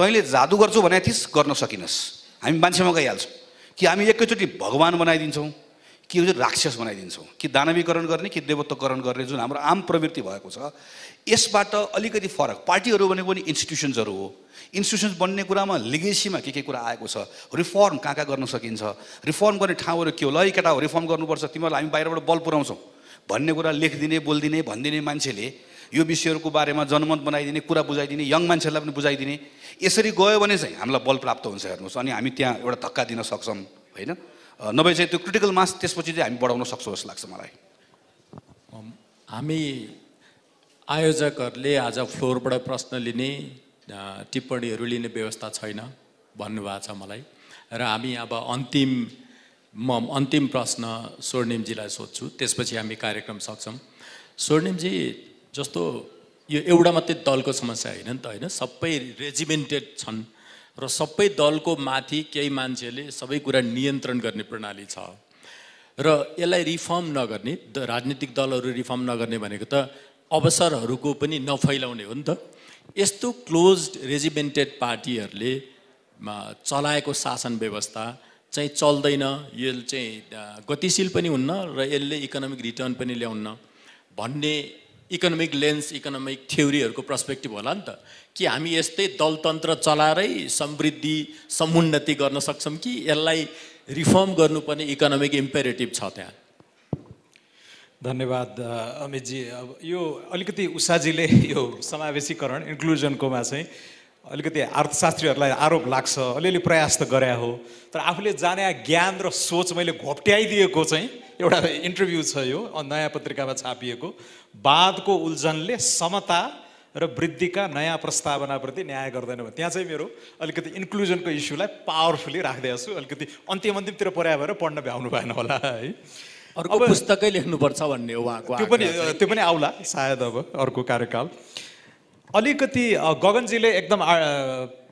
तैँले जादु गर्छु भने थिस्, गर्न सकिनस्, हामी मान्छेमा गइहाल्छौँ। कि हामी एकैचोटि भगवान बनाइदिन्छौँ, कि राक्षस बनाइदिन्छौँ, कि दानवीकरण गर्ने, कि देवत्वकरण गर्ने जुन हाम्रो आम प्रवृत्ति भएको छ, यसबाट अलिकति फरक। पार्टीहरू भनेको पनि इन्स्टिट्युसन्सहरू हो, इन्स्टिट्युसन्स बन्ने कुरामा लिगेसीमा के कुरा आएको छ, रिफर्म कहाँ गर्न सकिन्छ, रिफर्म गर्ने ठाउँहरू के हो, ल केटा हो रिफर्म गर्नुपर्छ, तिमीहरूलाई हामी बाहिरबाट बल पुऱ्याउँछौँ भन्ने कुरा लेखिदिने, बोलिदिने, भनिदिने मान्छेले यो विषयहरूको बारेमा जनमत बनाइदिने, कुरा बुझाइदिने, यङ मान्छेहरूलाई पनि बुझाइदिने, यसरी गयो भने चाहिँ हामीलाई बल प्राप्त हुन्छ हेर्नुहोस्। अनि हामी त्यहाँ एउटा धक्का दिन सक्छौँ होइन, नभए चाहिँ त्यो क्रिटिकल मास त्यसपछि चाहिँ हामी बढाउन सक्छौँ जस्तो लाग्छ मलाई। हामी आयोजकहरूले आज फ्लोरबाट प्रश्न लिने, टिप्पणीहरू लिने व्यवस्था छैन भन्नुभएको छ मलाई, र हामी अब अन्तिम प्रश्न स्वर्णिमजीलाई सोध्छु, त्यसपछि हामी कार्यक्रम सक्छौँ। स्वर्णिमजी, जस्तो यो एउटा मात्रै दलको समस्या होइन नि त, होइन, सबै रेजिमेन्टेड छन् र सबै दलको माथि केही मान्छेले सबै कुरा नियन्त्रण गर्ने प्रणाली छ र यसलाई रिफर्म नगर्ने राजनीतिक दलहरू रिफर्म नगर्ने भनेको त अवसरहरूको पनि नफैलाउने हो नि त। यस्तो क्लोज्ड रेजिमेन्टेड पार्टीहरूले चलाएको शासन व्यवस्था चाहिँ चल्दैन, यो चाहिँ गतिशील पनि हुन्न र यसले इकोनोमिक रिटर्न पनि ल्याउन्न भन्ने इकोनोमिक लेन्स, इकोनोमिक थ्योरीहरूको पर्सपेक्टिभ होला नि त। कि हामी यस्तै दलतन्त्र चलाएरै समृद्धि समुन्नति गर्न सक्छौँ कि यसलाई रिफर्म गर्नुपर्ने इकोनोमिक इम्पेरेटिभ छ त्यहाँ? धन्यवाद अमितजी। अब यो अलिकति उषाजीले यो समावेशीकरण इन्क्लुजनकोमा चाहिँ अलिकति अर्थशास्त्रीहरूलाई आरोप लाग्छ, अलिअलि प्रयास त गरे हो, तर आफूले जाने ज्ञान र सोच मैले घोप्ट्याइदिएको चाहिँ एउटा इन्टरभ्यू छ यो नयाँ पत्रिकामा छापिएको। वादको उल्झनले समता र वृद्धिका नयाँ प्रस्तावनाप्रति न्याय गर्दैन। त्यहाँ चाहिँ मेरो अलिकति इन्क्लुजनको इस्युलाई पावरफुली राखिदिएको छु। अलिकति अन्तिमतिर पर्या भएर पढ्न भ्याउनु भएन होला है। अर्को पुस्तकै लेख्नुपर्छ भन्ने हो उहाँको। त्यो पनि आउला सायद अब अर्को कार्यकाल। अलिकति गगनजीले एकदम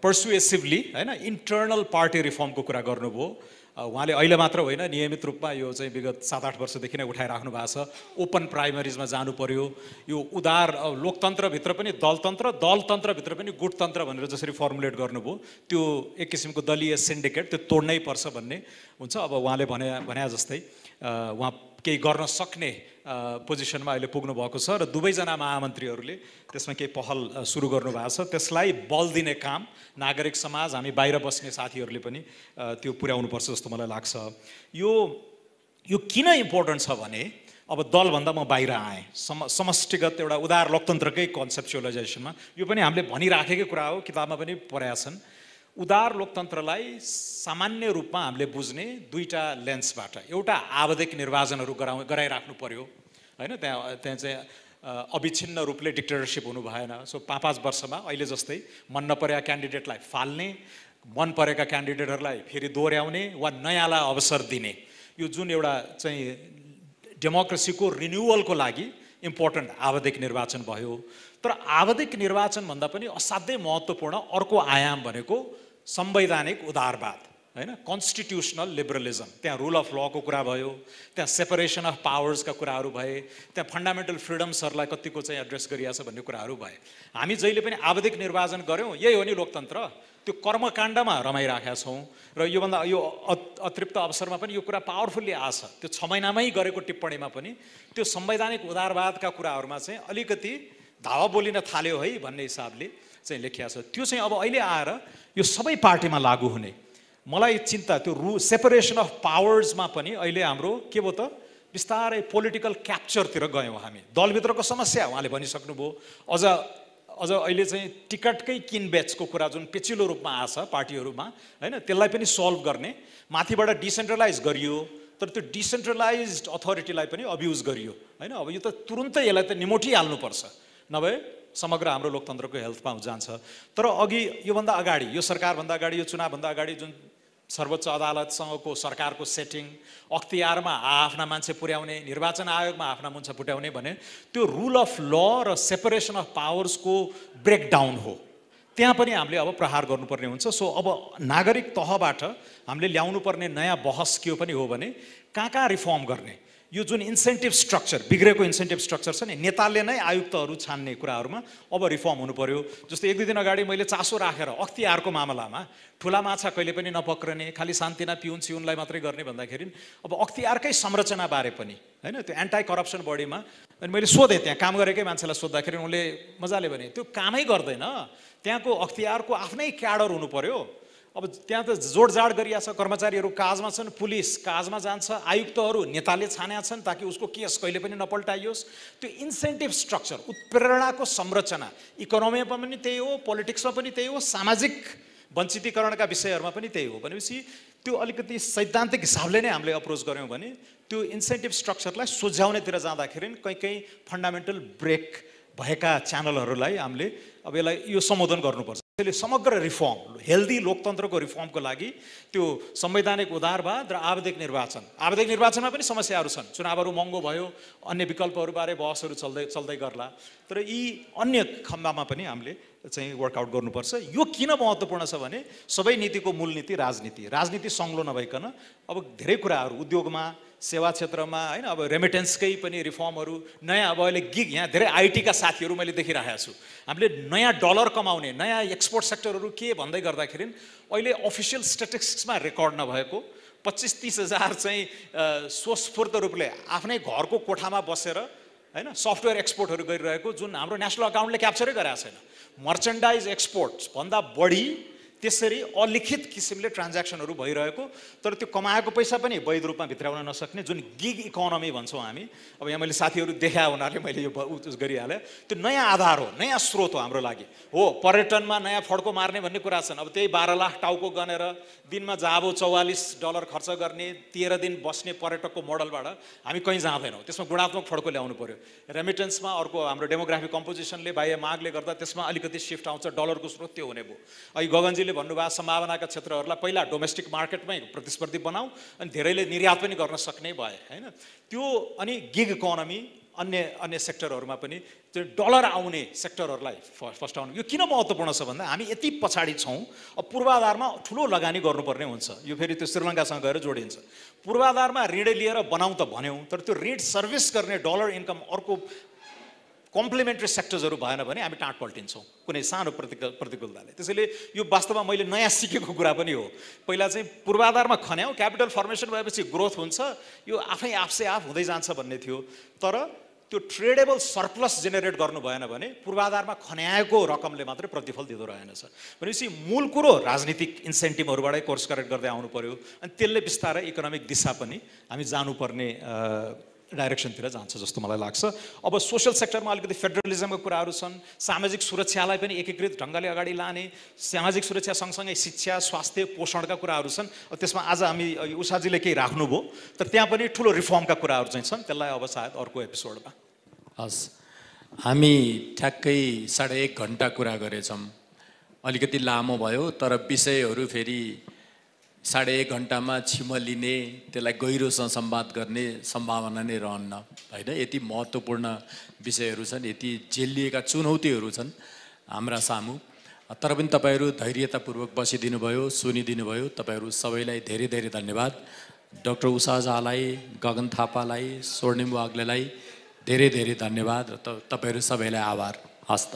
पर्सुएसिभली होइन इन्टर्नल पार्टी रिफर्मको कुरा गर्नुभयो। उहाँले अहिले मात्र होइन, नियमित रूपमा यो चाहिँ विगत 7-8 वर्षदेखि नै उठाइराख्नु भएको छ। ओपन प्राइमरिजमा जानु पर्यो, यो उदार लोकतन्त्रभित्र पनि दलतन्त्र, दलतन्त्रभित्र पनि गुटतन्त्र भनेर जसरी फर्मुलेट गर्नुभयो, त्यो एक किसिमको दलीय सिन्डिकेट त्यो तोड्नै पर्छ भन्ने हुन्छ। अब उहाँले भने जस्तै उहाँ केही गर्न सक्ने पोजिसनमा अहिले पुग्नु भएको छ र दुवैजना महामन्त्रीहरूले त्यसमा केही पहल सुरु गर्नुभएको छ। त्यसलाई बल दिने काम नागरिक समाज, हामी बाहिर बस्ने साथीहरूले पनि त्यो पुर्याउनुपर्छ जस्तो मलाई लाग्छ। यो किन इम्पोर्टेन्ट छ भने अब दलभन्दा म बाहिर आएँ, समष्टिगत एउटा उदार लोकतन्त्रकै कन्सेप्चुअलाइजेसनमा यो पनि हामीले भनिराखेकै कुरा हो, किताबमा पनि पढाएका छन्। उदार लोकतन्त्रलाई सामान्य रूपमा हामीले बुझ्ने दुईटा लेन्सबाट, एउटा आवधिक निर्वाचनहरू गराइराख्नु पर्यो होइन, त्यहाँ चाहिँ अविच्छिन्न रूपले डिक्टेटरसिप हुनु भएन। सो 5-5 वर्षमा अहिले जस्तै मन नपरेका क्यान्डिडेटलाई फाल्ने, मन परेका क्यान्डिडेटहरूलाई फेरि दोहोऱ्याउने वा नयाँलाई अवसर दिने, यो जुन एउटा चाहिँ डेमोक्रेसीको रिन्युअलको लागि इम्पोर्टेन्ट आवधिक निर्वाचन भयो। तर आवधिक निर्वाचन भन्दा पनि असाध्यै महत्त्वपूर्ण अर्को आयाम भनेको संवैधानिक उदारवाद होइन, कन्स्टिट्युसनल लिबरलिजम। त्यहाँ रुल अफ लको कुरा भयो, त्यहाँ सेपरेसन अफ पावर्सका कुराहरू भए, त्यहाँ फन्डामेन्टल फ्रिडम्सहरूलाई कतिको चाहिँ एड्रेस गरिएको छ भन्ने कुराहरू भए। हामी जहिले पनि आवधिक निर्वाचन गऱ्यौँ, यही हो नि लोकतन्त्र, त्यो कर्मकाण्डमा रमाइराखेका छौँ। र योभन्दा यो अतिरिक्त अवसरमा पनि यो कुरा पावरफुल्ली आछ। त्यो 6 महिनामै गरेको टिप्पणीमा पनि त्यो संवैधानिक उदारवादका कुराहरूमा चाहिँ अलिकति धावा बोलिन थाल्यो है भन्ने हिसाबले चाहिँ लेखिया छ। त्यो चाहिँ अब अहिले आएर यो सबै पार्टीमा लागू हुने मलाई चिन्ता। त्यो सेपरेसन अफ पावर्समा पनि अहिले हाम्रो के भयो त, बिस्तारै पोलिटिकल क्याप्चरतिर गयौँ हामी। दलभित्रको समस्या उहाँले भनिसक्नुभयो। अझ अहिले चाहिँ टिकटकै किनबेचको कुरा जुन पेचिलो रूपमा आछ पार्टीहरूमा होइन, त्यसलाई पनि सल्भ गर्ने, माथिबाट डिसेन्ट्रलाइज गरियो, तर त्यो डिसेन्ट्रलाइज्ड अथोरिटीलाई पनि अब्युज गरियो होइन। अब यो त तुरुन्तै यसलाई त निमोटिहाल्नुपर्छ, नभए समग्र हाम्रो लोकतन्त्रको हेल्थमा जान्छ। तर अघि योभन्दा अगाडि, यो सरकारभन्दा अगाडि, यो चुनावभन्दा अगाडि जुन सर्वोच्च अदालतसँगको सरकारको सेटिङ, अख्तियारमा आफ्ना मान्छे पुर्याउने, निर्वाचन आयोगमा आफ्ना मान्छे पुर्याउने भने त्यो रुल अफ ल र सेपरेसन अफ पावर्सको ब्रेकडाउन हो। त्यहाँ पनि हामीले अब प्रहार गर्नुपर्ने हुन्छ। सो अब नागरिक तहबाट हामीले ल्याउनु पर्ने नयाँ बहस के पनि हो भने कहाँ रिफर्म गर्ने, यो जुन इन्सेन्टिभ स्ट्रक्चर, बिग्रेको इन्सेन्टिभ स्ट्रक्चर छ नि, नेताले नै आयुक्तहरू छान्ने कुराहरूमा अब रिफर्म हुनु पर्यो। जस्तो 1-2 दिन अगाडि मैले चासो राखेर अख्तियारको मामलामा ठुला माछा कहिले पनि नपक्रने, खालि सान्तिना पिउनलाई मात्रै गर्ने भन्दाखेरि अब अख्तियारकै संरचनाबारे पनि होइन, त्यो एन्टाई करप्सन बडीमा अनि मैले सोधेँ, त्यहाँ काम गरेकै मान्छेलाई सोद्धाखेरि उनले मजाले भने त्यो कामै गर्दैन, त्यहाँको अख्तियारको आफ्नै क्याडर हुनु पर्यो। अब त्यहाँ त जोडजाड गरिएको छ, कर्मचारीहरू काजमा छन्, पुलिस काजमा जान्छ, आयुक्तहरू नेताले छानेका छन् ताकि उसको केस कहिले पनि नपल्टाइयोस्। त्यो इन्सेन्टिभ स्ट्रक्चर, उत्प्रेरणाको संरचना इकोनोमीमा पनि त्यही हो, पोलिटिक्समा पनि त्यही हो, सामाजिक वञ्चितीकरणका विषयहरूमा पनि त्यही हो भनेपछि त्यो अलिकति सैद्धान्तिक हिसाबले नै हामीले अप्रोच गऱ्यौँ भने त्यो इन्सेन्टिभ स्ट्रक्चरलाई सुझाउनेतिर जाँदाखेरि कहीँ फन्डामेन्टल ब्रेक भएका च्यानलहरूलाई हामीले अब यसलाई यो सम्बोधन गर्नुपर्छ। त्यसले समग्र रिफर्म, हेल्दी लोकतन्त्रको रिफर्मको लागि त्यो संवैधानिक उदारवाद र आवधिक निर्वाचनमा पनि समस्याहरू छन्। चुनावहरू महँगो भयो, अन्य विकल्पहरूबारे बहसहरू चल्दै गर्ला, तर यी अन्य खण्डमा पनि हामीले चाहिँ वर्कआउट गर्नुपर्छ। यो किन महत्त्वपूर्ण छ भने सबै नीतिको मूल नीति राजनीति, राजनीति सङ्लो नभइकन अब धेरै कुराहरू उद्योगमा, सेवा क्षेत्रमा हैन, अब रेमिटेन्सकै पनि रिफर्महरू, नयाँ अब अहिले गिग, यहाँ धेरै आइटीका साथीहरू मैले देखिरहेको छु, हामीले नयाँ डलर कमाउने नयाँ एक्सपोर्ट सेक्टरहरू के भन्दै गर्दाखेरि अहिले अफिसियल स्ट्याटिस्टिक्समा रेकर्ड नभएको 25-30 हजार चाहिँ स्वस्फूर्त रूपले आफ्नै घरको कोठामा बसेर हैन सफ्टवेयर एक्सपोर्टहरू गरिरहेको, जुन हाम्रो नेसनल अकाउन्टले क्याप्चरै गरेको छैन। मर्चेन्डाइज एक्सपोर्ट्स भन्दा बढी त्यसरी अलिखित किसिमले ट्रान्ज्याक्सनहरू भइरहेको, तर त्यो कमाएको पैसा पनि वैध रूपमा भित्राउन नसक्ने जुन गिग इकोनोमी भन्छौँ हामी। अब यहाँ मैले साथीहरू देखाए हुनाले मैले यो गरिहालेँ। त्यो नयाँ आधार हो, नयाँ स्रोत हो हाम्रो लागि। हो, पर्यटनमा नयाँ फड्को मार्ने भन्ने कुरा छन्। अब त्यही 12 लाख टाउको गनेर दिनमा जाबो $44 खर्च गर्ने 13 दिन बस्ने पर्यटकको मोडलबाट हामी कहीँ जाँदैनौँ। त्यसमा गुणात्मक फड्को ल्याउनु पर्यो। रेमिटेन्समा अर्को हाम्रो डेमोग्राफिक कम्पोजिसनले, बाह्य मागले गर्दा त्यसमा अलिकति सिफ्ट आउँछ, डलरको स्रोत त्यो हुने भयो। अहिले गगनजीले भन्नुभयो सम्भावनाका क्षेत्रहरूलाई पहिला डोमेस्टिक मार्केटमै प्रतिस्पर्धी बनाऊ अनि धेरैले निर्यात पनि गर्न सक्ने भए हैन। त्यो अनि गिग इकोनोमी अन्य सेक्टरहरूमा पनि त्यो डलर आउने सेक्टरहरूलाई फस्टाउनु। यो किन महत्त्वपूर्ण छ भन्दा हामी यति पछाडि छौँ। अब पूर्वाधारमा ठुलो लगानी गर्नुपर्ने हुन्छ। यो फेरि त्यो श्रीलङ्कासँग गएर जोडिन्छ। पूर्वाधारमा ऋण लिएर बनाउँ त भन्यौँ, तर त्यो ऋण सर्भिस गर्ने डलर इन्कम अर्को कम्प्लिमेन्ट्री सेक्टर्सहरू भएन भने हामी टाँट पल्टिन्छौँ कुनै सानो प्रतिकूलताले। त्यसैले यो वास्तवमा मैले नयाँ सिकेको कुरा पनि हो। पहिला चाहिँ पूर्वाधारमा खन्याउँ, क्यापिटल फर्मेसन भएपछि ग्रोथ हुन्छ, यो आफै आफसे आफ हुँदै जान्छ भन्ने थियो। तर त्यो ट्रेडेबल सरप्लस जेनेरेट गर्नु भएन भने पूर्वाधारमा खन्याएको रकमले मात्रै प्रतिफल दिँदो रहेनछ। भनेपछि मूल कुरो राजनीतिक इन्सेन्टिभहरूबाटै कोर्स करेक्ट गर्दै आउनु पर्यो, अनि त्यसले बिस्तारै इकोनोमिक दिशा पनि हामी जानुपर्ने डाइरेक्सनतिर जान्छ जस्तो मलाई लाग्छ। अब सोसल सेक्टरमा अलिकति फेडरलिजमको कुराहरू छन्, सामाजिक सुरक्षालाई पनि एकीकृत ढङ्गले अगाडि लाने, सामाजिक सुरक्षा सँगसँगै शिक्षा, स्वास्थ्य, पोषणका कुराहरू छन्। त्यसमा आज हामी उषाजीले केही राख्नुभयो, तर त्यहाँ पनि ठुलो रिफर्मका कुराहरू चाहिँ छन्। त्यसलाई अब सायद अर्को एपिसोडमा। हस्, हामी ठ्याक्कै 1.5 घन्टा कुरा गरेछौँ। अलिकति लामो भयो, तर विषयहरू फेरि 1.5 घन्टामा छिमलिने, त्यसलाई गहिरोसँग संवाद गर्ने सम्भावना नै रहन्न होइन। यति महत्त्वपूर्ण विषयहरू छन्, यति झेलिएका चुनौतीहरू छन् हाम्रा सामु। तर पनि तपाईँहरू धैर्यतापूर्वक बसिदिनु भयो, सुनिदिनु भयो। तपाईँहरू सबैलाई धेरै धेरै धन्यवाद। डाक्टर उषा झालाई, गगन थापालाई, स्वर्णिम वाग्लेलाई धेरै धेरै धन्यवाद र तपाईँहरू सबैलाई आभार। हस्त।